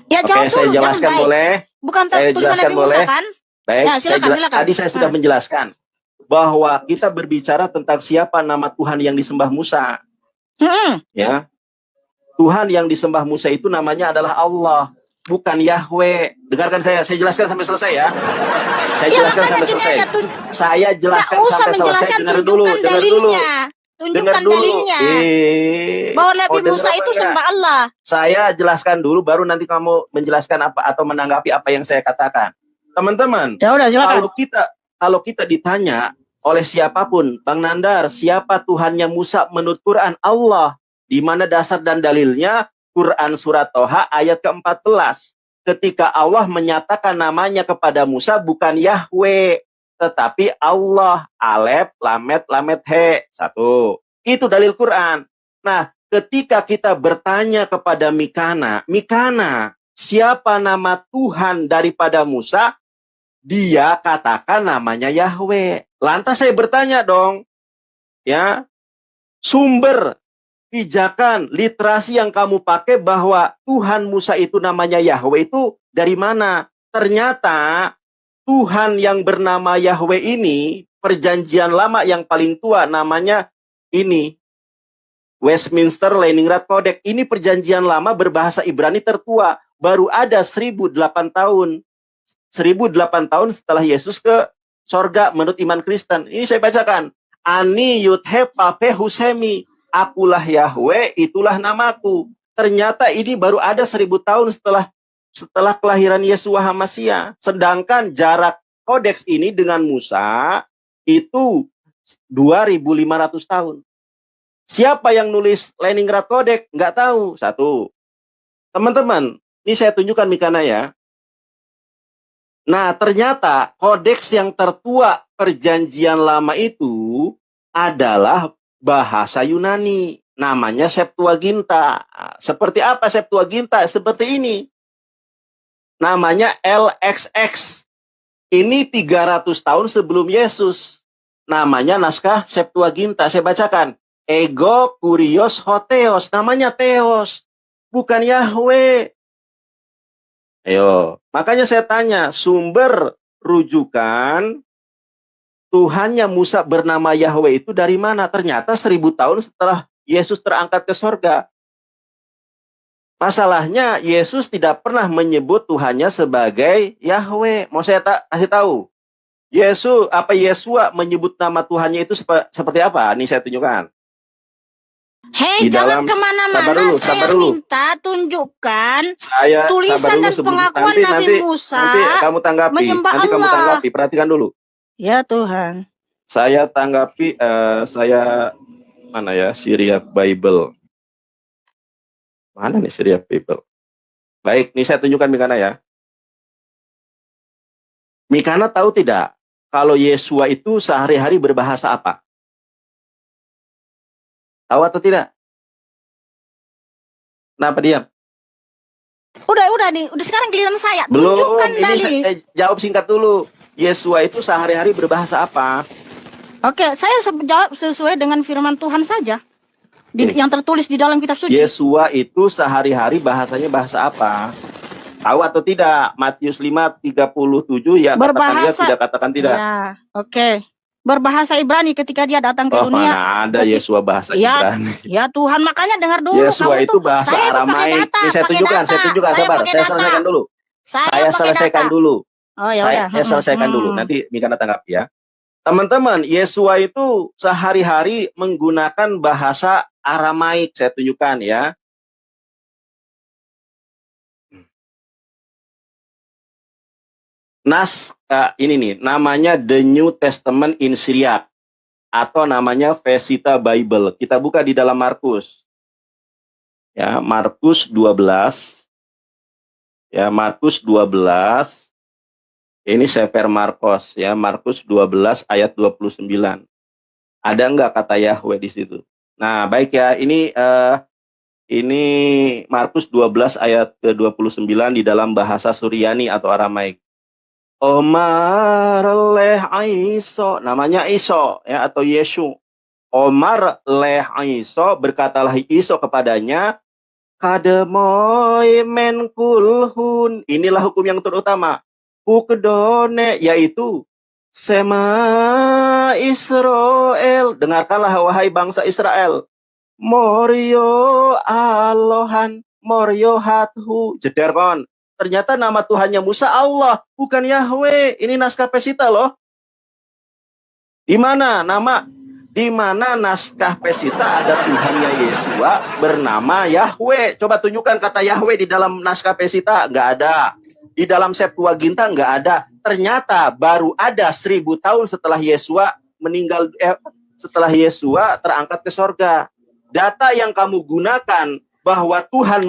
Ya jawab saya dulu, jelaskan jangan boleh? Bukan Saya tulisan jelaskan Nabi Musa kan? Baik, Ya, silakan. tadi saya sudah menjelaskan bahwa kita berbicara tentang siapa nama Tuhan yang disembah Musa. Ya. Tuhan yang disembah Musa itu namanya adalah Allah, bukan Yahweh. Dengarkan saya jelaskan sampai selesai ya. Saya jelaskan sampai selesai. Saya jelaskan sampai selesai. Dengar dulu. Tunjukkan dalilnya. Bahwa Nabi Musa itu sembah Allah. Saya jelaskan dulu, baru nanti kamu menjelaskan apa atau menanggapi apa yang saya katakan. Teman-teman, ya udah, silakan. Kalau kita ditanya oleh siapapun, Bang Nandar, siapa Tuhannya Musa menurut Quran? Allah. Di mana dasar dan dalilnya? Quran surat Toha ayat ke-14. Ketika Allah menyatakan namanya kepada Musa bukan Yahweh, tetapi Allah. Alef, lamet, he. 1. Itu dalil Quran. Nah, ketika kita bertanya kepada Mikana, siapa nama Tuhan daripada Musa? Dia katakan namanya Yahweh. Lantas saya bertanya dong, ya, sumber pijakan, literasi yang kamu pakai bahwa Tuhan Musa itu namanya Yahweh itu dari mana? Ternyata Tuhan yang bernama Yahweh ini, perjanjian lama yang paling tua namanya ini, Westminster Leningrad Codex. Ini perjanjian lama berbahasa Ibrani tertua. Baru ada 1008 tahun. 1008 tahun setelah Yesus ke sorga menurut iman Kristen. Ini saya bacakan. Ani Yudhe Pape Husemi. Akulah Yahweh, itulah namaku. Ternyata ini baru ada 1000 tahun setelah kelahiran Yeshua HaMashiach. Sedangkan jarak kodeks ini dengan Musa itu 2500 tahun. Siapa yang nulis Leningrad Codex? Nggak tahu. Satu. Teman-teman, ini saya tunjukkan Mikana ya. Nah, ternyata kodeks yang tertua perjanjian lama itu adalah bahasa Yunani. Namanya Septuaginta. Seperti apa Septuaginta? Seperti ini. Namanya LXX. Ini 300 tahun sebelum Yesus. Namanya naskah Septuaginta. Saya bacakan. Ego Kurios Hotheos. Namanya Theos. Bukan Yahweh. Ayo. Makanya saya tanya. Sumber rujukan Tuhannya Musa bernama Yahweh itu dari mana? Ternyata 1000 tahun setelah Yesus terangkat ke sorga. Masalahnya Yesus tidak pernah menyebut Tuhannya sebagai Yahweh. Mau saya kasih tahu. Yesua menyebut nama Tuhannya itu seperti apa? Ini saya tunjukkan. Hei, jangan kemana-mana. Saya minta tunjukkan tulisan dan pengakuan Nabi Musa. Nanti kamu tanggapi. Menyembah Nanti kamu Allah. tanggapi. Perhatikan dulu. Ya Tuhan. Saya tanggapi. Mana ya? Syriac Bible. Mana nih Syriac Bible? Baik, ini saya tunjukkan Mikana ya. Mikana tahu tidak kalau Yesua itu sehari-hari berbahasa apa? Tahu atau tidak? Kenapa diam? Udah nih. Udah sekarang giliran saya. Belum, Tunjukkan ini dalil. jawab singkat dulu. Yesua itu sehari-hari berbahasa apa? Oke, saya jawab sesuai dengan firman Tuhan saja. Yang tertulis di dalam kitab suci. Yesua itu sehari-hari bahasanya bahasa apa? Tahu atau tidak? Matius 5:37 ya, katakan ya, tidak katakan tidak. Ya, oke. Berbahasa Ibrani ketika dia datang ke dunia. Mana ada Yesua bahasa Ibrani? Ya Tuhan, makanya dengar dulu. Yesua itu bahasa Aramaik. Saya tunjukkan, sabar. Saya selesaikan dulu. Saya selesaikan dulu. Oh ya udah. Saya selesaikan dulu. Nanti Mikana tanggapi ya. Teman-teman, Yesua itu sehari-hari menggunakan bahasa Aramaik. Saya tunjukkan ya. Ini nih, namanya The New Testament in Syriac. Atau namanya Vesita Bible. Kita buka di dalam Markus. Ya, Markus 12. Ya, Markus 12. Ini Sefer Markos ya, Markus 12 ayat 29. Ada enggak kata Yahweh di situ? Nah, baik ya, ini Markus 12 ayat ke-29 di dalam bahasa Suryani atau Aramaik. Omar leh Aiso, namanya Iso ya atau Yesu. Omar leh Aiso, berkatalah Iso kepadanya, kademoy men kulhun. Inilah hukum yang terutama. Ukedone, yaitu Sema Israel. Dengarkanlah wahai bangsa Israel. Morio Alohan, Morio Hathu. Jeder kon. Ternyata nama Tuhannya Musa Allah, bukan Yahweh. Ini naskah Pesita loh. Di mana naskah Pesita ada Tuhannya Yesua bernama Yahweh. Coba tunjukkan kata Yahweh di dalam naskah Pesita. Nggak ada. Di dalam Septuaginta nggak ada. Ternyata baru ada 1000 tahun setelah Yesua meninggal, setelah Yesua terangkat ke sorga. Data yang kamu gunakan bahwa Tuhan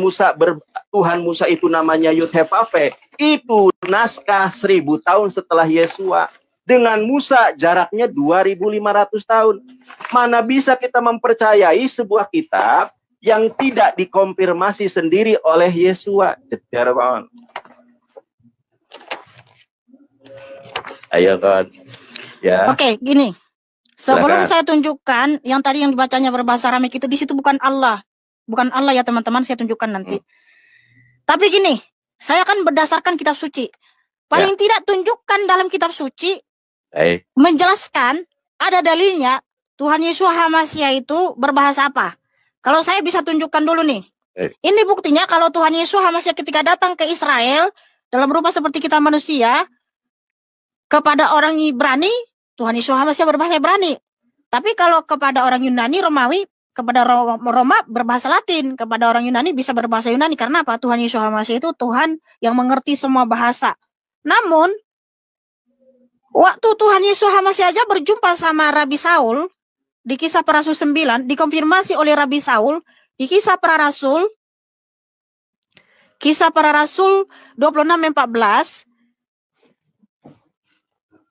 Musa itu namanya Yud-Heh-Vav-Veh, itu naskah 1000 tahun setelah Yesua. Dengan Musa jaraknya 2500 tahun. Mana bisa kita mempercayai sebuah kitab yang tidak dikonfirmasi sendiri oleh Yesua? Jeder kawan. Ayo kan. Ya. Oke, gini. Sebelum Silakan. saya tunjukkan yang tadi yang dibacanya berbahasa Aramik itu, di situ bukan Allah. Bukan Allah ya teman-teman, saya tunjukkan nanti. Tapi gini, saya akan berdasarkan kitab suci. Paling tidak tunjukkan dalam kitab suci Baik. menjelaskan ada dalilnya Tuhan Yesus HaMasiah itu berbahasa apa. Kalau saya bisa tunjukkan dulu nih. Ini buktinya kalau Tuhan Yesus HaMasiah ketika datang ke Israel dalam rupa seperti kita manusia, kepada orang Ibrani Tuhan Yesus HaMasiah berbahasa Ibrani. Tapi kalau kepada orang Yunani, Romawi, kepada Roma berbahasa Latin, kepada orang Yunani bisa berbahasa Yunani. Karena apa? Tuhan Yesus HaMasiah itu Tuhan yang mengerti semua bahasa. Namun waktu Tuhan Yesus HaMasiah aja berjumpa sama Rabi Saul di Kisah Para Rasul 9, dikonfirmasi oleh Rabi Saul di Kisah Para Rasul 26:14.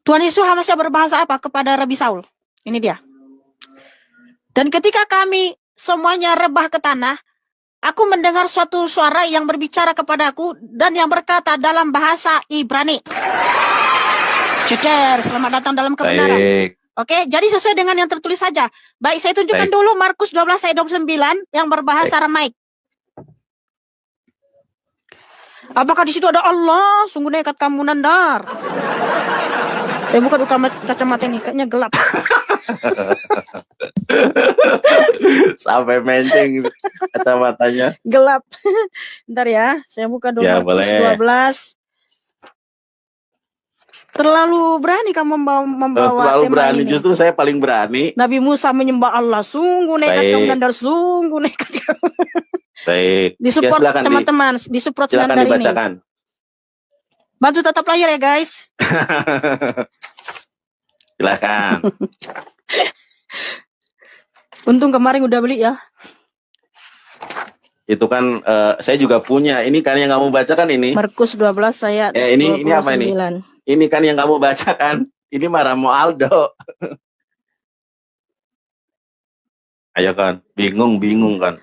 Tuhan Yesus HaMasiah berbahasa apa kepada Rabi Saul? Ini dia. Dan ketika kami semuanya rebah ke tanah, aku mendengar suatu suara yang berbicara kepadaku dan yang berkata dalam bahasa Ibrani. Cecer, selamat datang dalam kebenaran. Baik. Oke, jadi sesuai dengan yang tertulis saja. Baik, saya tunjukkan dulu Markus 12 ayat 29 yang berbahasa Aramaik. Apakah di situ ada Allah? Sungguh nekat kamu, Nandar. Saya buka kacamata ini, kayaknya gelap. Sampai menceng kacamatanya. Gelap. Bentar ya, saya buka dulu Ya, Markus boleh. 12. Terlalu berani kamu membawa Terlalu tema berani, ini. justru saya paling berani. Nabi Musa menyembah Allah. Sungguh nekat kamu, Nandar. Sungguh nekat kamu. Baik. Disupport Ya, silakan, teman-teman, disupport silakan Nandar ini. dibacakan. Bantu tetap layar ya guys. Silakan. Untung kemarin udah beli ya. Itu kan saya juga punya. Ini kan yang kamu bacakan ini. Markus 12 ayat ini apa 29. ini? Ini kan yang kamu bacakan. Ini Maramo Aldo. Ayo kan, bingung kan.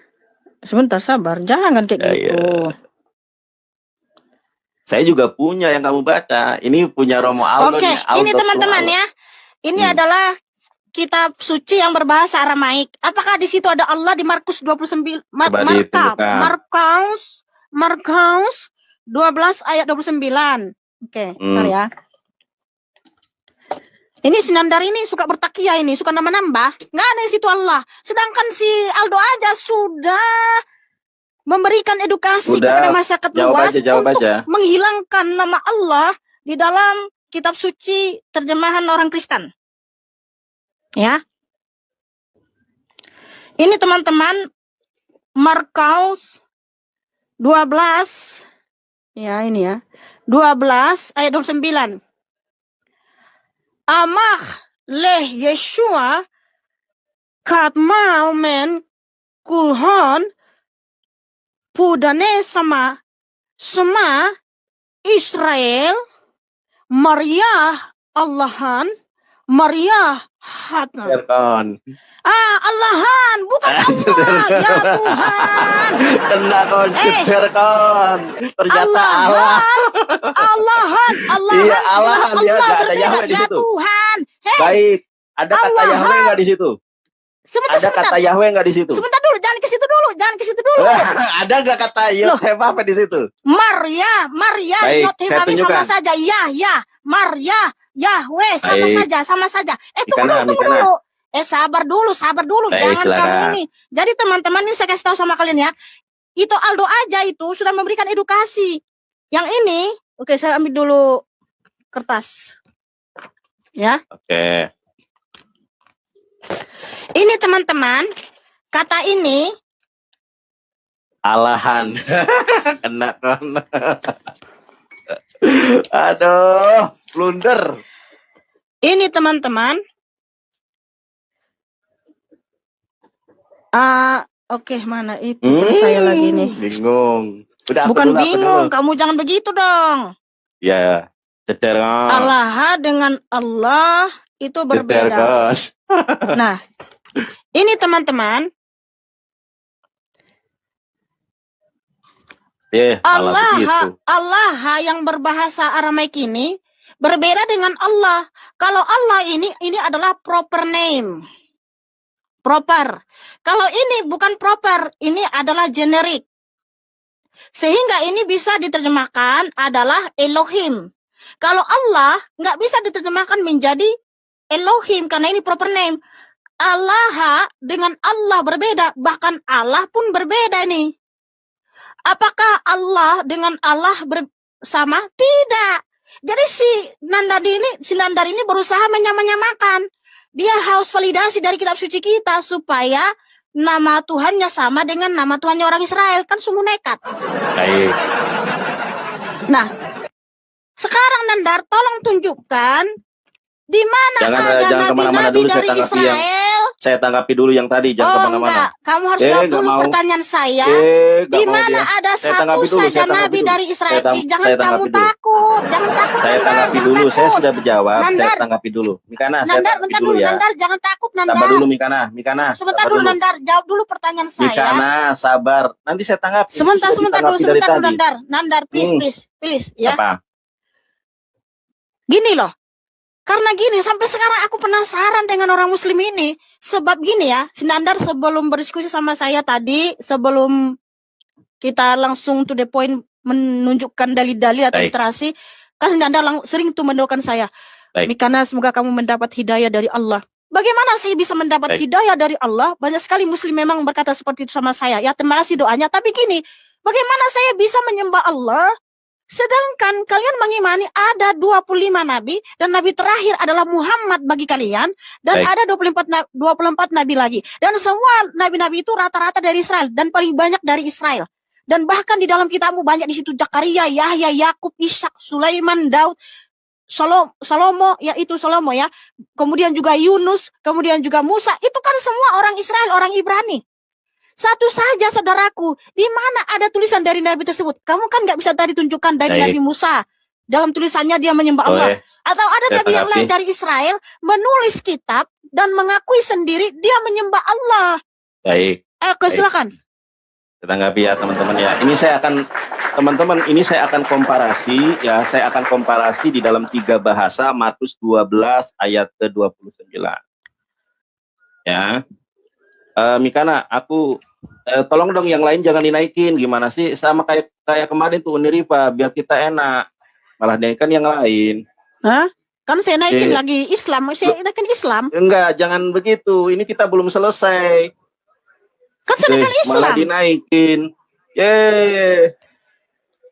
Sebentar sabar, jangan kayak gitu. Saya juga punya yang kamu baca. Ini punya Romo Aldo. Oke, ini teman-teman ya. Ini adalah kitab suci yang berbahasa Aramaik. Apakah di situ ada Allah di Markus 29? Markus 12 ayat 29. Oke, bentar ya. Ini si Nandar ini suka bertakia ini, suka nambah-nambah. Nggak ada di situ Allah. Sedangkan si Aldo aja sudah memberikan edukasi kepada masyarakat luas untuk menghilangkan nama Allah di dalam kitab suci terjemahan orang Kristen. Ya. Ini teman-teman Markus 12. Ya, ini ya. 12 ayat 29. Amach leh Yeshua kat mau men kulhon pudane sama Israel Maria Allahan Maria Hatan. Allahan bukan Allah ya Tuhan. Kena kon kon. Ternyata Allah. Allahan Iya, Allahan ya, enggak ada Yahweh di situ. Tuhan. Baik, ada kata Yahweh enggak di situ? Ada kata Yahweh enggak di situ? Sebentar dulu, jangan ke situ dulu. Ada enggak kata Yehova di situ? Maria, Yehova sama saja. Ya, Maria, Yahweh sama saja. Tunggu dulu. Sabar dulu. Baik, Jangan silakan. kamu ini. Jadi teman-teman ini saya kasih tahu sama kalian ya. Itu Aldo aja itu sudah memberikan edukasi. Yang ini, oke saya ambil dulu kertas. Ya. Oke. Ini teman-teman, kata ini Allahan. Kena kon. Aduh, blunder. Ini teman-teman. Oke, mana itu saya lagi nih. Bingung. Udah, bukan dulu, bingung, kamu jangan begitu dong. Ya, ceder. Allah dengan Allah itu berbeda. Nah, ini teman-teman. Allah yang berbahasa Aramaik ini Berbeda dengan Allah. Kalau Allah ini adalah proper name. Proper. Kalau ini bukan proper, ini adalah generik. Sehingga ini bisa diterjemahkan adalah Elohim. Kalau Allah nggak bisa diterjemahkan menjadi Elohim karena ini proper name. Allah dengan Allah berbeda, bahkan Allah pun berbeda nih. Apakah Allah dengan Allah sama? Tidak. Jadi si Nandar ini berusaha menyamakan. Dia harus validasi dari kitab suci kita supaya nama Tuhannya sama dengan nama Tuhannya orang Israel. Kan sungguh nekat. Baik. Nah, sekarang Nandar tolong tunjukkan di mana ada nabi-nabi dari Israel. Saya tanggapi dulu yang tadi, jangan kemana-mana. Enggak, kamu harus jawab dulu pertanyaan saya. Di mana ada satu saja nabi dari Israel? Jangan kamu takut, jangan takut. Saya tanggapi dulu, saya sudah menjawab. Saya tanggapi dulu. Mikana, saya Nandar, tanggapi bentar dulu dulu, ya. Nandar, jangan takut, Nandar. Sabar dulu, Mikana. Sebentar dulu, Nandar, jawab dulu pertanyaan saya. Mikana, sabar. Nanti saya tanggapi. Sebentar dulu, Nandar. Nandar, please, ya. Apa? Gini loh. Karena gini, sampai sekarang aku penasaran dengan orang muslim ini. Sebab gini ya, si Nandar sebelum berdiskusi sama saya tadi, sebelum kita langsung to the point menunjukkan dalil-dalil atau literasi, kan si Nandar sering tuh mendoakan saya. Mikana, semoga kamu mendapat hidayah dari Allah. Bagaimana saya bisa mendapat hidayah dari Allah? Banyak sekali muslim memang berkata seperti itu sama saya. Ya, terima kasih doanya. Tapi gini, bagaimana saya bisa menyembah Allah? Sedangkan kalian mengimani ada 25 nabi dan nabi terakhir adalah Muhammad bagi kalian dan ada 24 nabi lagi dan semua nabi-nabi itu rata-rata dari Israel dan paling banyak dari Israel. Dan bahkan di dalam kitabmu banyak di situ Zakaria, Yahya, Yakub, Ishak, Sulaiman, Daud, Salomo ya. Kemudian juga Yunus, kemudian juga Musa. Itu kan semua orang Israel, orang Ibrani. Satu saja saudaraku, di mana ada tulisan dari nabi tersebut? Kamu kan nggak bisa tadi tunjukkan dari Nabi Musa. Dalam tulisannya dia menyembah Allah. Atau ada nabi yang lain dari Israel menulis kitab dan mengakui sendiri dia menyembah Allah. Baik. Ayo, silakan. Kita tanggapi ya teman-teman ya. Ini saya akan komparasi ya. Saya akan komparasi di dalam 3 bahasa Matius 12 ayat ke-29. Ya. Mikana, aku tolong dong yang lain jangan dinaikin. Gimana sih? Sama kayak kemarin tuh Uniripa, biar kita enak. Malah naikkan yang lain. Hah? Kan saya naikin lagi Islam. Saya naikin Islam. Enggak, jangan begitu. Ini kita belum selesai. Kan saya naikin Islam. Malah dinaikin.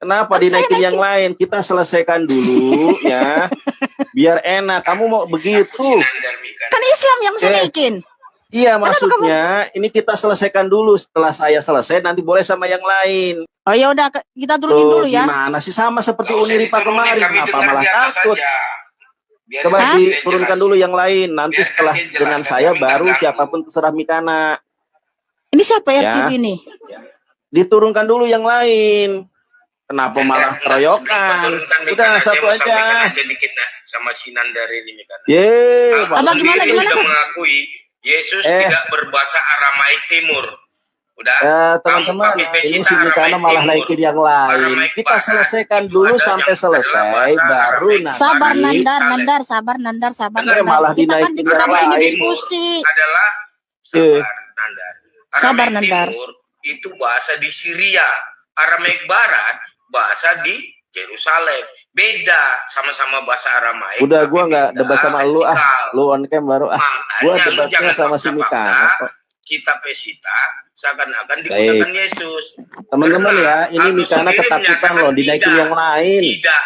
Kenapa kan dinaikin yang lain? Kita selesaikan dulu ya. Biar enak. Kamu mau begitu? Kan Islam yang saya naikin. Iya, maksudnya ini kita selesaikan dulu. Setelah saya selesai nanti boleh sama yang lain. Oh ya udah, kita turunin dulu ya. Gimana sih, sama seperti Uniripa kemarin? Kenapa malah takut? Coba diturunkan dulu yang lain. Nanti setelah dengan saya baru siapapun terserah Mikana. Ini siapa ya TV ini? Diturunkan dulu yang lain. Kenapa malah keroyokan? Udah satu aja. Sama si Nandar ini Mikana. Apa gimana? Bisa mengakui Yesus tidak berbahasa Aramaik Timur. Udah. Teman-teman, ini si Mikana malah naikin yang lain. Kita selesaikan dulu sampai selesai, baru nanti. Sabar Nandar, sabar Nandar. Malah dinaikin yang lain. Diskusi. Adalah Sabar Nandar. Timur itu bahasa di Syria. Aramaik Barat bahasa di Yerusalem. Beda, sama-sama bahasa Aramaik. Udah, gua nggak debat sama lu lu on cam baru gua debatnya sama si Mikana. Kita pesita seakan-akan digunakan Yesus. Teman-teman ya, ini Mikana ketakutan loh dinaikin yang lain. Tidak.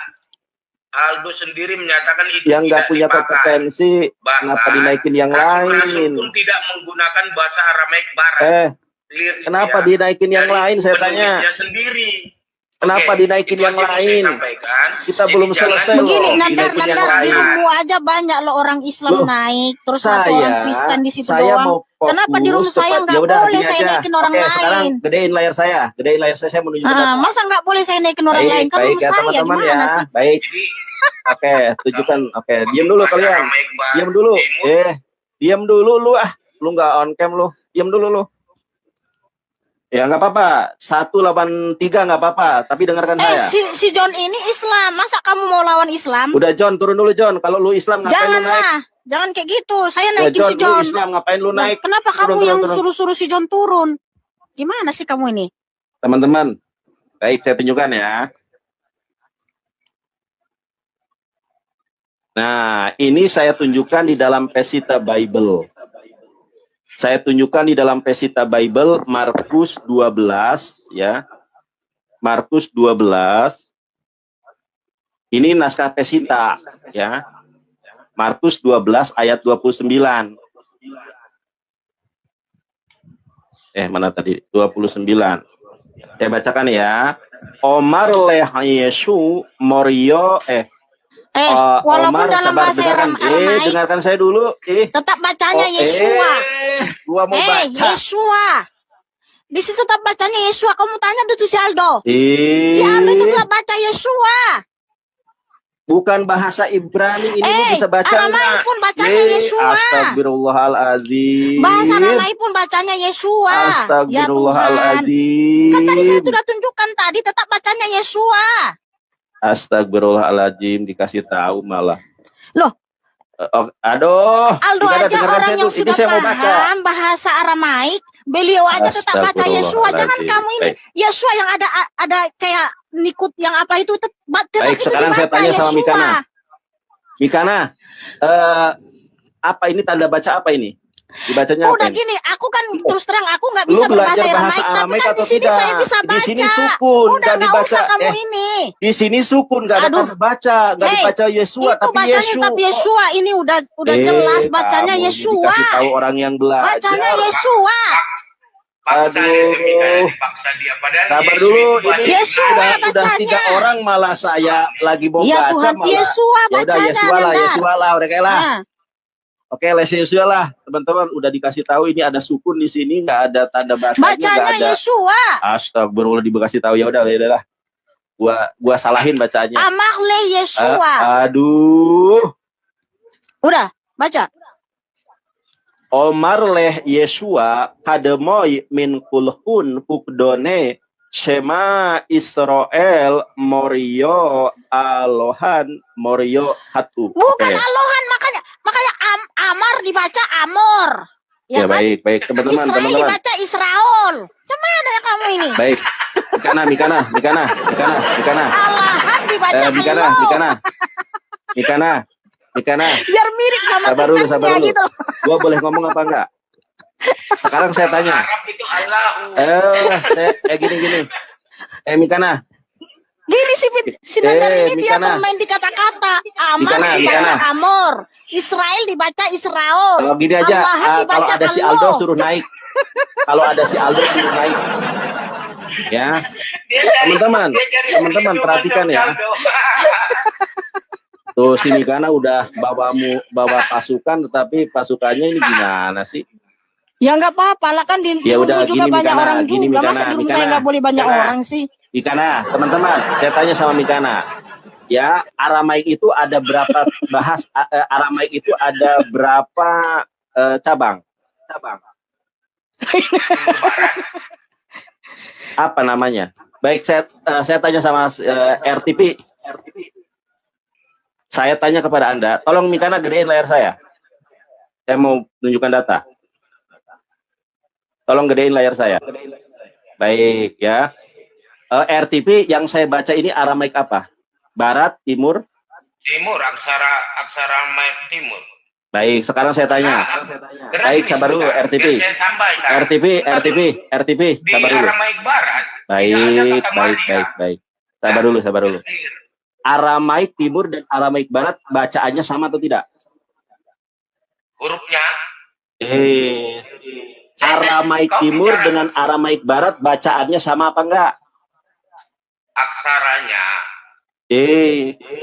Aldo sendiri menyatakan itu yang nggak punya kompetensi, kenapa dinaikin yang lain? Pun tidak menggunakan bahasa Aramaik Barat. Kenapa dinaikin yang lain? Saya tanya. Sendiri. Kenapa dinaikin yang lain? Kita belum selesai loh. Begini, Nandar, di rumahmu aja banyak loh orang Islam naik. Terus ada orang Kristen di situ doang. Kenapa di rumah saya nggak boleh saya naikin orang lain? Sekarang gedein layar saya. Saya menunjukkan. Masa nggak boleh saya naikin orang lain? Kan rumah saya gimana sih? Baik. Oke, tunjukkan. Oke, diam dulu kalian. Diam dulu. Diam dulu lu Lu nggak on cam lu. Diam dulu lu. Ya nggak apa-apa. 1 lawan 3 nggak apa-apa. Tapi dengarkan saya. si John ini Islam. Masa kamu mau lawan Islam? Udah John, turun dulu John. Kalau lu Islam ngapain lu naik? Janganlah. Jangan kayak gitu. Saya Ya naikin John, si John. lu Islam ngapain lu Nah, naik? kenapa Turun, kamu turun, yang turun. suruh-suruh si John turun? Gimana sih kamu ini? Teman-teman, baik saya tunjukkan ya. Nah, ini saya tunjukkan di dalam Pesita Bible. Saya tunjukkan di dalam Pesita Bible Markus 12 ya. Markus 12. Ini naskah Pesita ya. Markus 12 ayat 29. Mana tadi? 29. Saya bacakan ya. Omar leh Yesu Morio walaupun Omar, dalam sabar, bahasa dengarkan. Aramaik, Dengarkan saya dulu. tetap bacanya Yesua. Gua mau baca. Yesua. Di situ tetap bacanya Yesua. Kamu tanya dulu si Aldo. Si Eh, Aldo itu tetap baca Yesua. bukan bahasa Ibrani, ini lu bisa baca Aramaik enggak? pun bacanya Yesua. Astagfirullahaladzim. Bahasa Aramaik pun bacanya Yesua. Ya Tuhan. Astagfirullahaladzim. Kan tadi saya sudah tunjukkan tadi tetap bacanya Yesua. Astagfirullahaladzim, dikasih tahu malah. Loh, aduh. Aldo Dengarkan, aja dengarkan orang saya yang dulu. Ini sudah saya mau baca. paham bahasa Aramaik, beliau aja tetap baca Yesua. Jangan Astagfirullahaladzim. kamu ini Baik. Yesua yang ada kayak nikut yang apa itu tetap Baik, itu sekarang saya dibaca tanya sama Yesua. Mikana. Mikana, apa ini tanda baca apa ini? Dibacanya apa Udah ini? gini, aku kan terus terang aku nggak Lu bisa belajar berbahasa bahasa Aramaik, tapi Aramaik kan atau di sini tidak? saya bisa baca. Di sini sukun, Udah nggak nggak dibaca. usah kamu ini. Di sini sukun, nggak ada Aduh. tanda baca, nggak dibaca Yesua, Itu tapi bacanya Yesu. tapi Yesua ini udah jelas bacanya kamu Yesua. dikasih tahu orang yang belajar. Bacanya Yesua. Paksa dia Aduh. Mikana, dipaksa dia. Padahal Sabar Yesus dulu, itu ini bahasa Yesua udah bacanya. 3 orang malah saya lagi mau Ya baca Tuhan, malah. Yesua Ya udah bacanya. Yesua lah, udah kayak lah. Nah, Oke, les Yesua lah, teman-teman udah dikasih tahu ini ada sukun di sini, nggak ada tanda bacanya, nggak bacanya ada. Yesua. Astagfirullah, dikasih tahu ya udahlah. Gua salahin bacanya. Amakle Yesua. Aduh. Udah, baca. Omar leh Yesua kademoy min kulhun pukdone Shema Israel Morio Alohan Morio Hatu. Bukan Oke. Alohan, makanya Amar dibaca Amor. Ya, kan? baik teman-teman, Israel teman-teman. dibaca Israel. Cuman ya kamu ini. Baik. Mikana. Alahan dibaca Mikana. biar mirip sama Sabar dulu. Tuhannya gitu loh. Gua boleh ngomong apa enggak? Sekarang saya tanya. Arab itu Allahu. Gini. Mikana. Gini si Nandar ini dia Mikana. bermain di kata-kata. Amar Mikana. dibaca Amor. Israel dibaca Israel. Kalau gini aja, Allahan kalau dibaca ada si Allah. Aldo suruh naik. Ya, teman-teman perhatikan ya. Tuh si Mikana udah bawa pasukan, tetapi pasukannya ini gimana sih? Ya nggak apa-apa lah kan di Ya rumah udah, juga gini, banyak Mikana, orang gini, juga. Mikana, Masa di rumah Mikana, saya nggak boleh banyak Mikana. orang sih? Mikana, teman-teman, saya tanya sama Mikana. Ya, Aramaik itu ada berapa Aramaik itu ada berapa cabang? Apa namanya? Baik, saya tanya sama RTP. Saya tanya kepada Anda, tolong Mikana gedein layar saya. Saya mau tunjukkan data. Tolong gedein layar saya. Baik ya. RTP yang saya baca ini Aramaik apa? Barat, timur? Timur, aksara timur. Baik, sekarang saya tanya. Baik, sabar dulu RTP. Saya sampaikan. RTP, Di sabar dulu. Aramaik Barat. Baik. Sabar dulu. Aramaik timur dan Aramaik barat bacaannya sama atau tidak? Hurufnya. Aramaik timur dengan Aramaik barat bacaannya sama apa enggak? Aksaranya.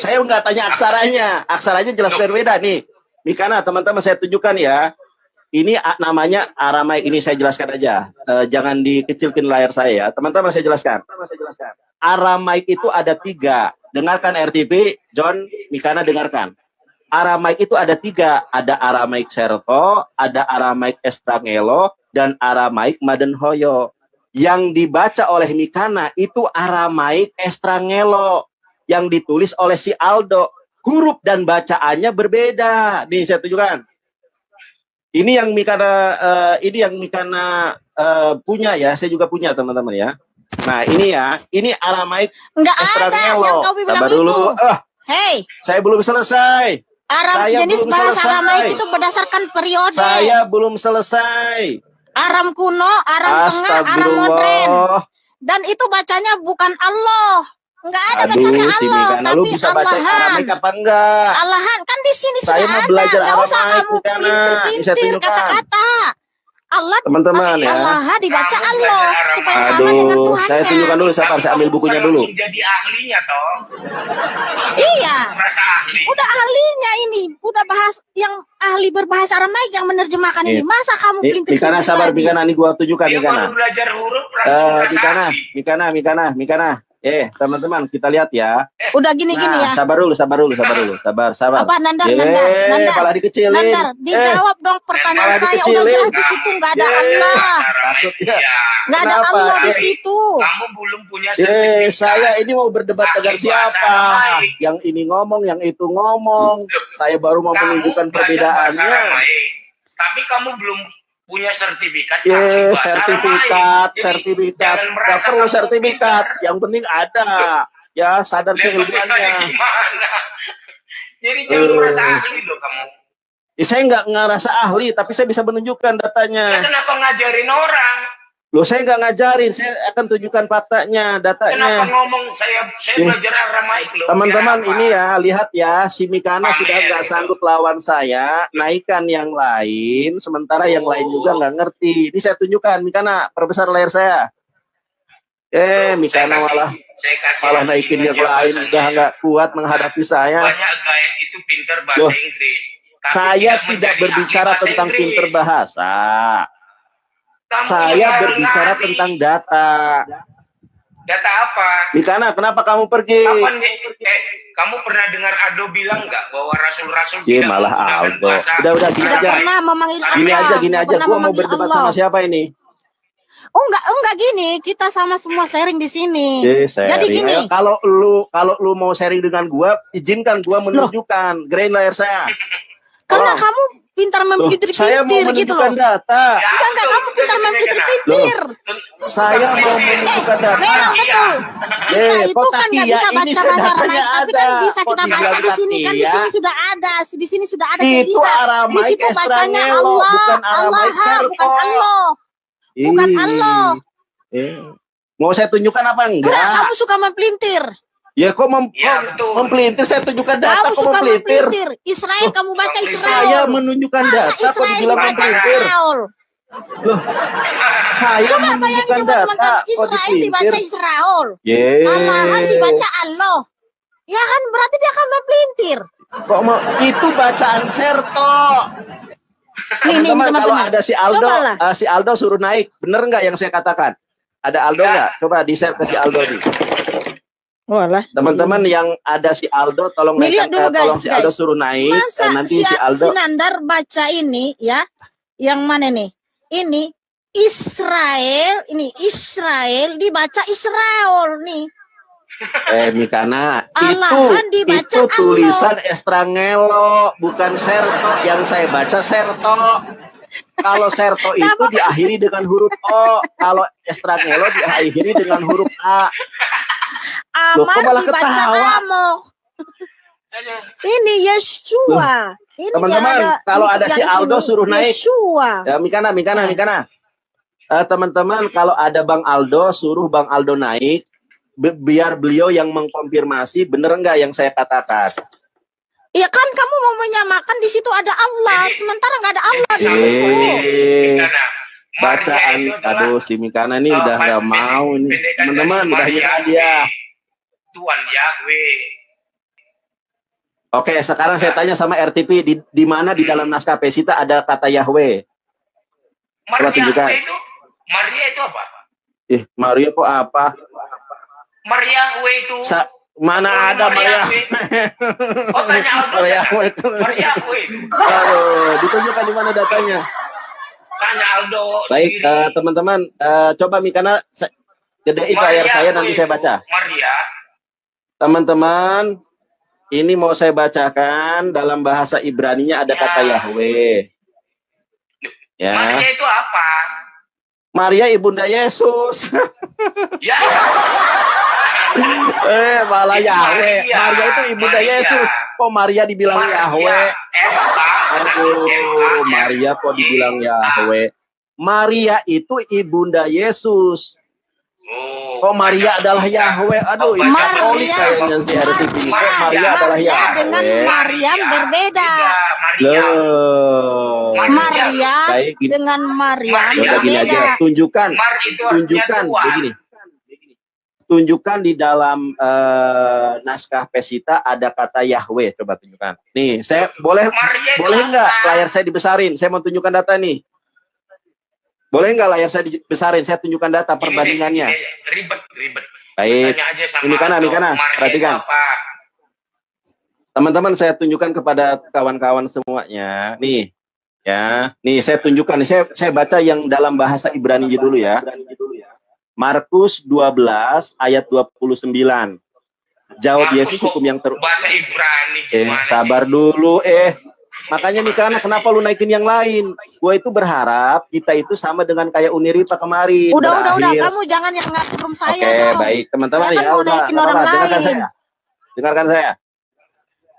Saya nggak tanya aksaranya. Aksaranya jelas berbeda nih. Mikana, teman-teman saya tunjukkan ya. Ini namanya Aramaik. Ini saya jelaskan aja. Jangan dikecilkan layar saya ya. Teman-teman saya jelaskan. Aramaik itu ada 3. Dengarkan RTP, John, Mikana dengarkan. Aramaik itu ada 3. Ada Aramaik Serto, ada Aramaik Estrangelo, dan Aramaik Madenhoyo. Yang dibaca oleh Mikana itu Aramaik Estrangelo yang ditulis oleh si Aldo. Huruf dan bacaannya berbeda. Nih saya tunjukkan. Ini yang Mikana punya ya. Saya juga punya teman-teman ya. Nah ini ya, ini Aramaik Enggak ada Estrangelo. yang kau bilang Sabar itu. dulu. Hei, Saya belum selesai. Saya jenis belum bahasa selesai. Aramaik itu berdasarkan periode. Saya belum selesai. Aram kuno, Aram tengah, Aram modern. Astagfirullah. Dan itu bacanya bukan Allah. Enggak ada Aduh, bacanya si Allah, Mikana, lu tapi bisa baca Allahan. Aramaik apa enggak? Allahan kan di sini Saya sudah mau ada. belajar Enggak usah Aramaik, kamu Mikana. Bisa pelintir-pelintir tunjukkan. kata-kata. Allah Teman-teman ya. Allah dibaca Kamu Allah belajar supaya Aramaik. sama dengan Aduh, Tuhannya. saya tunjukkan dulu, sabar, saya ambil bukunya Bukan dulu. langsung jadi ahlinya toh. Iya. Merasa ahli. Udah ahlinya ini, udah bahas yang ahli berbahasa Aramaik yang menerjemahkan ini. Masa kamu pelintir-pelintir Mikana sabar, lagi? Mikana, ini gua tunjukkan Dia Mikana. baru belajar huruf langsung merasa Mikana. ahli. Teman-teman, kita lihat ya. Udah gini-gini Nah, ya. sabar dulu. Sabar. Apa Nandar? Malah dikecilin. Nandar, dijawab dong pertanyaan malah saya. dikecilin. Udah jelas di situ nggak ada Allah. Takut ya. Nggak ada Kenapa? Allah di Eh, situ. Kamu belum punya sertifikat. Saya ini mau berdebat Ahli dengan bahasa siapa? Aramaik. Yang ini ngomong, yang itu ngomong. Saya baru mau Kamu menunjukkan belajar bahasa perbedaannya. Aramaik, tapi kamu belum punya sertifikat. ahli bahasa Sertifikat. Aramaik. Jadi, Nggak jangan merasa perlu kamu sertifikat. pintar. Yang penting ada. Ya, sadar Levelnya keilmuannya. gimana? Jadi jangan merasa ahli loh kamu. Saya nggak ngerasa ahli, tapi saya bisa menunjukkan Ya datanya. kenapa ngajarin orang? Loh, saya nggak ngajarin, saya akan tunjukkan faktanya, Kenapa datanya. ngomong saya belajar Aramaik loh? Teman-teman, Biar apa? ini ya, lihat ya, si Mikana Pamer sudah nggak gitu. sanggup lawan saya, naikkan yang lain, sementara yang lain juga nggak ngerti. Ini saya tunjukkan, Mikana, perbesar layar saya. Mikana malah naikin yang lain, udah nggak kuat menghadapi saya. Banyak gaet itu pintar bahasa Loh, Inggris. Tapi Saya tidak menjadi berbicara ahli bahasa tentang Inggris. pinter bahasa. Kamu Saya yang berbicara ahli. tentang data. Data apa? Mikana, kenapa kamu pergi? Kapan kamu pernah dengar Aldo bilang nggak bahwa rasul-rasul Iya, tidak malah menggunakan Aldo. bahasa? Udah, gini Nggak aja. pernah memanggil Gini Allah. aja. Nggak pernah Gua mau memanggil berdebat Allah. sama siapa ini? Oh enggak gini. Kita sama semua sharing di sini. Jadi Sharing. gini. Ayo, kalau lu mau sharing dengan gua, izinkan gua menunjukkan grain layar saya. Karena Tolong. kamu pintar Loh, saya mau mempelintir-pelintir gitu loh. menunjukkan data. Ya, Enggak, kamu pintar mempelintir-pelintir. Saya mau menunjukkan data. Memang betul. Kita itu kok kan nggak Takia? bisa Ini baca saya bahasa datanya Aramaik, tapi ada. kan bisa Kok kita baca dibilang di sini. Kan di Takia? sini sudah ada. Di sini sudah ada. Saya Itu lihat. Di Aramaik situ bacanya Estrangelo, Allah. bukan Aramaik Allah, Serto. bukan Allah. Bukan Ih. Allah. Mau saya tunjukkan apa Enggak, enggak? kamu suka mempelintir. Ya kok Ya, betul. mempelintir, saya tunjukkan data, Kamu kok suka mempelintir. mempelintir. Israel, Loh, kamu baca Israel. Saya menunjukkan Masa data, kok Israel dibilang dibaca mempelintir. Israel? Loh, saya Coba bayangin menunjukkan coba data, teman-teman. kok Israel dibaca dipelintir. Israel. Yeay. Allahan dibaca Allah. Ya kan berarti dia akan mempelintir. Kok mau itu bacaan Serto. Nih Teman-teman, kalau teman-teman. ada Cobalah. si Aldo suruh naik, bener nggak yang saya katakan? Ada Aldo nggak? Coba di-share ke si Aldo nih. Walah. Teman-teman yang ada si Aldo, tolong Nih, lihat naikkan, dulu, guys, tolong si Aldo guys. suruh naik. Masa Nanti si si Aldo. Nandar baca ini ya? Yang mana nih? Ini Israel dibaca Israel nih. Mikana, Allahan dibaca itu tulisan Estrangelo, bukan Serto. Yang saya baca Serto. Kalau Serto itu diakhiri dengan huruf O, kalau Estrangelo diakhiri dengan huruf A. Loh, kok Amar malah dibaca ketawa? Amok. Ini Yeshua. Ini Teman-teman, yang kalau ada si yang Aldo ini, suruh naik. Yeshua. Mikana. Teman-teman, kalau ada Bang Aldo, suruh Bang Aldo naik, biar beliau yang mengkonfirmasi bener nggak yang saya katakan. Ya kan kamu mau menyamakan di situ ada Allah, sementara nggak ada Allah di situ. Mikana, Bacaan, Maria itu adalah, aduh si Mikana ini udah nggak mau ini. pendekan Teman-teman, dari udah Tuhan nyerah Yahweh. dia. Tuhan Yahweh. Oke, sekarang saya tanya sama RTP, di mana di dalam naskah Pesita ada kata Yahweh? Coba tunjukkan. Maria itu apa? Maria kok apa? Maria itu. Mana ada Maria? Oh, tanya Aldo. Maria. Maria. Aduh, ditunjukkan di mana datanya? Tanya Aldo. Baik, sendiri. teman-teman, coba Mikana gedein layar Maria saya itu nanti saya baca. Maria. Teman-teman, ini mau saya bacakan dalam bahasa Ibrani-nya ada Ya. kata Yahweh. Ya. Maria itu apa? Maria ibunda Yesus. Ya. Malah Itu Yahweh. Maria. Maria itu ibunda Maria. Yesus. Kok Maria dibilang Yahweh? Aduh, Maria kok dibilang Yahweh? Maria itu ibunda Yesus. Kok Maria adalah Yahweh? Aduh, ini Katolik kayaknya si RTP ini. Kok Maria adalah Yahweh? dengan Maryam berbeda. Loh. Maria Baik, gini. dengan Maryam Udah gini aja, berbeda. tunjukkan, Mar itu artinya tunjukkan, Tuhan. begini. Tunjukkan di dalam naskah Pesita ada kata Yahweh. Coba tunjukkan. Nih, saya boleh nggak layar saya dibesarin? Saya mau tunjukkan data nih. Boleh nggak layar saya dibesarin? Saya tunjukkan data perbandingannya. Ribet. Baik. Tanya aja sama Ini kana, Aldo, Mikana, Maria perhatikan. itu apa? Teman-teman, saya tunjukkan kepada kawan-kawan semuanya. Nih, ya. Nih, saya tunjukkan. Nih, saya baca yang dalam bahasa Ibrani dulu ya. Markus 12 ayat 29. Jawab Markus Yesus hukum yang bahasa Ibrani gimana sabar sih? dulu. Makanya nih karena kenapa lu naikin yang lain? Gue itu berharap kita itu sama dengan kayak Uniripa kemarin. Udah, Berakhir. kamu jangan yang ngakum saya Oke, dong. baik teman-teman Saya kan ya mau udah. naikin orang Dengarkan lain. saya. Dengarkan saya.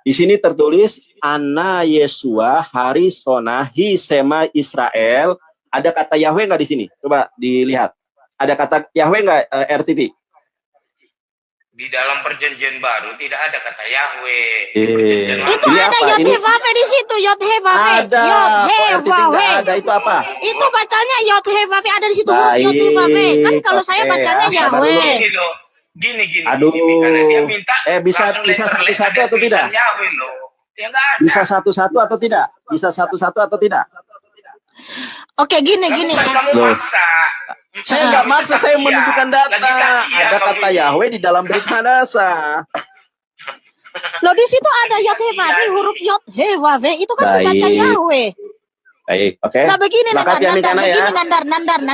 Di sini tertulis Ana Yesua Harisona Hisema Israel. Ada kata Yahweh nggak di sini? Coba dilihat. Ada kata Yahweh nggak RTP? Di dalam perjanjian baru tidak ada kata Yahweh. Itu Ini ada apa? Yod Ini Hevave di situ, Yod Hevave. ada. Yod Oh, RTP nggak Hevave. ada. Itu apa? Itu bacanya Yod Hevave, ada di situ huruf Baik, Yod Hevave. Kan kalau saya oke, bacanya ya, sabar dulu. Yahweh. Gini loh. Gini. Aduh. Gini, karena dia minta Bisa langsung letterless satu-satu ada atau tidak? tulisan Yahweh loh. Ya nggak ada. Bisa satu-satu atau tidak? Bisa satu-satu atau tidak? Oke, gini. Kamu Loh. maksa. Saya nggak maksa, saya Iya. menunjukkan data. Lagi kasihan Ada kamu kata ini. Yahweh di dalam berita Hadasa. Loh di situ ada Yod Hevave, huruf Yod Hevave. Itu kan Baik. dibaca Yahweh. Baik, oke. Nah begini Sepakat ya, Mikana ya? Nandar.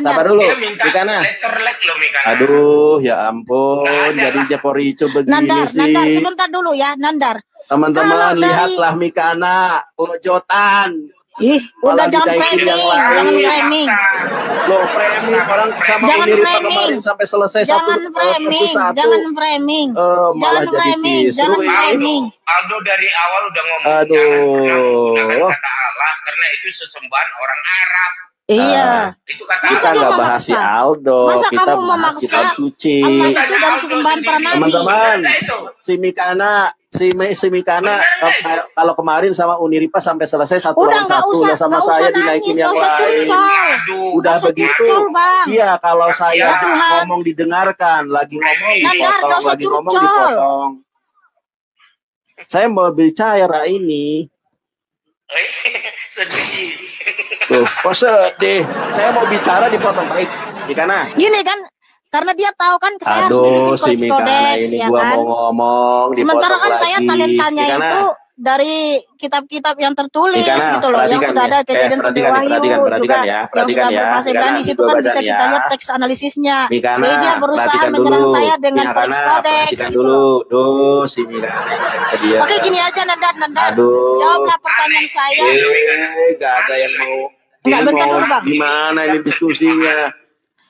Sabar dulu, Dia minta Mikana. letterless loh Mikana. Aduh, ya ampun, Nggak ada. jadinya Porico begini Nandar, sih. sebentar dulu ya, Nandar. Teman-teman, Kalau dari- lihatlah Mikana, lojotan. Ih, udah Malah jangan dinaikin framing, yang lain. jangan Dia framing. maksa. Loh, framing orang sama Jangan Uniripa framing. kemarin sampai selesai Jangan satu framing, versus satu. jangan framing. Malah Jangan jadi framing, kisruh jangan ini. framing. Aldo dari awal udah ngomong Aduh. jangan pernah menggunakan kata Allah karena itu sesembahan orang Arab. Iya. Itu kata Masa Kita dia nggak memaksa? bahas si Aldo, Masa kita kamu bahas memaksa kitab suci. Allah itu Tanya dari Aldo sesembahan para sendiri. nabi. Teman-teman, Benar itu. si Mikana, si Mikana kalau kemarin sama Uniripa sampai selesai satu Udah lawan nggak satu, usah, lah sama nggak saya usah dinaikin nangis, yang nggak usah lain. curcol. Aduh. Udah Nggak usah begitu. curcol, Bang. Iya, kalau saya Ya Tuhan. ngomong didengarkan, lagi ngomong Nandar, nggak dipotong, usah lagi ngomong curcol. dipotong. Saya mau bicara ini. Sedih. Tuh, kok sedih? Saya mau bicara dipotong. Baik, Mikana. Gini kan, karena dia tahu kan saya harus Aduh, nunjukin si kodeks Mikana kodeks, ini ya gua kan. mau ngomong, Sementara dipotong kan saya lagi. talentanya Mikana. itu dari kitab-kitab yang tertulis Mikana, gitu loh, yang perhatikan sudah ya. ada kejadian Perhatikan Wahyu ya, juga, perhatikan ya, yang perhatikan sudah ya. berbahasa Mikana, Ibrani, situ gua kan baca bisa nih kita ya. lihat teks analisisnya. Mikana, Jadi dia berusaha perhatikan menyerang dulu. saya dengan kodeks Mikana, kodeks perhatikan gitu dulu. loh. Duh, si Mikana sedia. Oke, gini aja Nandar. Aduh. Jawablah pertanyaan saya. Gak ada yang mau. Enggak, Ini bentar mau dulu, Bang. gimana ini diskusinya?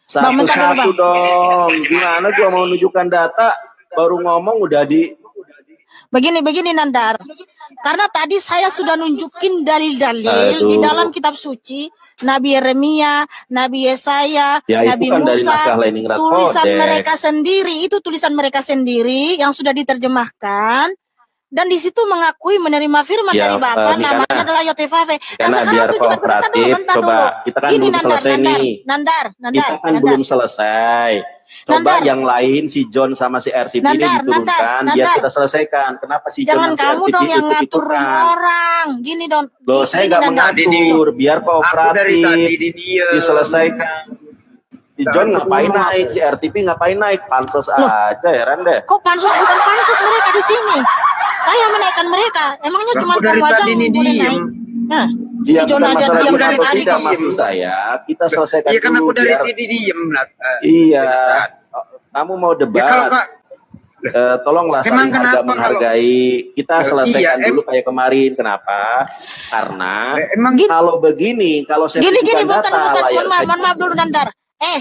Bang, bentar dulu, Satu-satu Bang. dong. Gimana gua mau nunjukkan data, baru ngomong udah di... Begini Nandar. Karena tadi saya sudah nunjukin dalil-dalil di Aduh. dalam kitab suci, Nabi Yeremia, Nabi Yesaya, Ya, itu Nabi kan dari Musa, naskah Leningrad tulisan Codex. mereka sendiri, itu tulisan mereka sendiri yang sudah diterjemahkan. Dan di situ mengakui menerima firman Ya, dari Bapa, Mikana. namanya adalah Yotevave. Karena biar kooperatif, coba kita kan belum selesai nih. Kita kan belum selesai. Coba Nandar. yang lain si John sama si RTP ini Nandar, diturunkan biar Nandar. kita selesaikan. Kenapa si Jangan John sama si kamu RTP dong yang ngatur ikut-ikutan? orang. Gini dong. Loh, saya Gini, nggak Nandar. mengatur, biar Aku dari tadi kooperatif di dia. diselesaikan. Si John ngapain naik, si RTP ngapain naik, pansos aja heran deh. Kok pansus bukan pansus mereka di sini? Saya menaikkan mereka. Emangnya Aku cuma dari kamu aja tadi yang ini boleh diem. naik? Nah, Iya, John bukan aja masalah diam diam dari atau tadi. tidak, maksud saya kita selesaikan Iya kan dulu aku dari biar tadi diem. iya. Jonathan. Kamu mau Ya kalau debat, kak, tolonglah emang saling harga kenapa menghargai. Kita selesaikan iya, dulu kayak kemarin. Kenapa? Karena emang kalau begini, kalau saya Gini, bukan bentar, data, layar mohon maaf dulu Nandar.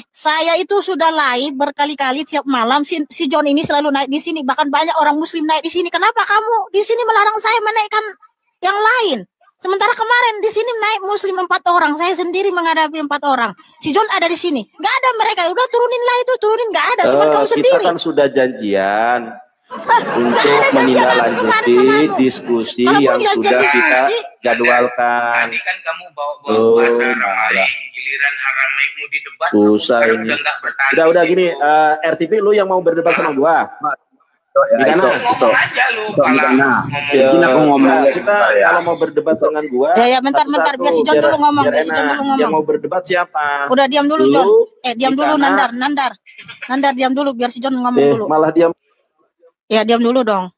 Saya itu sudah live berkali-kali tiap malam si John ini selalu naik di sini, bahkan banyak orang muslim naik di sini. Kenapa kamu di sini melarang saya menaikkan yang lain? Sementara kemarin di sini naik muslim 4 orang, saya sendiri menghadapi 4 orang. Si John ada di sini. Nggak ada mereka. Udah turuninlah itu, turunin nggak ada, cuma kamu kita sendiri. kan sudah janjian untuk ada janjian menindaklanjuti kemarin sama kamu. diskusi Kalaupun yang janjian sudah kita diskusi, jadwalkan. Tadi kan kamu bawa Oh, bahasa Aramaik, malah. giliran Aramaikmu di debat, Susah kamu ini. udah nggak bertahan. Udah di gini, situ. RTP lu yang mau berdebat sama gua. Di ya, mana? Ngomong aja lu, Itu, malah nah, ngomong. Ya, Izin aku ngomong nah, ya, kita sebentar ya. kalau mau berdebat dengan gua, Ya, bentar, satu-satu, biar si John dulu ngomong, biar biar si John enak. dulu ngomong. Yang mau berdebat siapa? Udah diam dulu Lu, John. Diam di dulu kanan. Nandar diam dulu biar si John ngomong dulu. Malah diam. Ya diam dulu dong.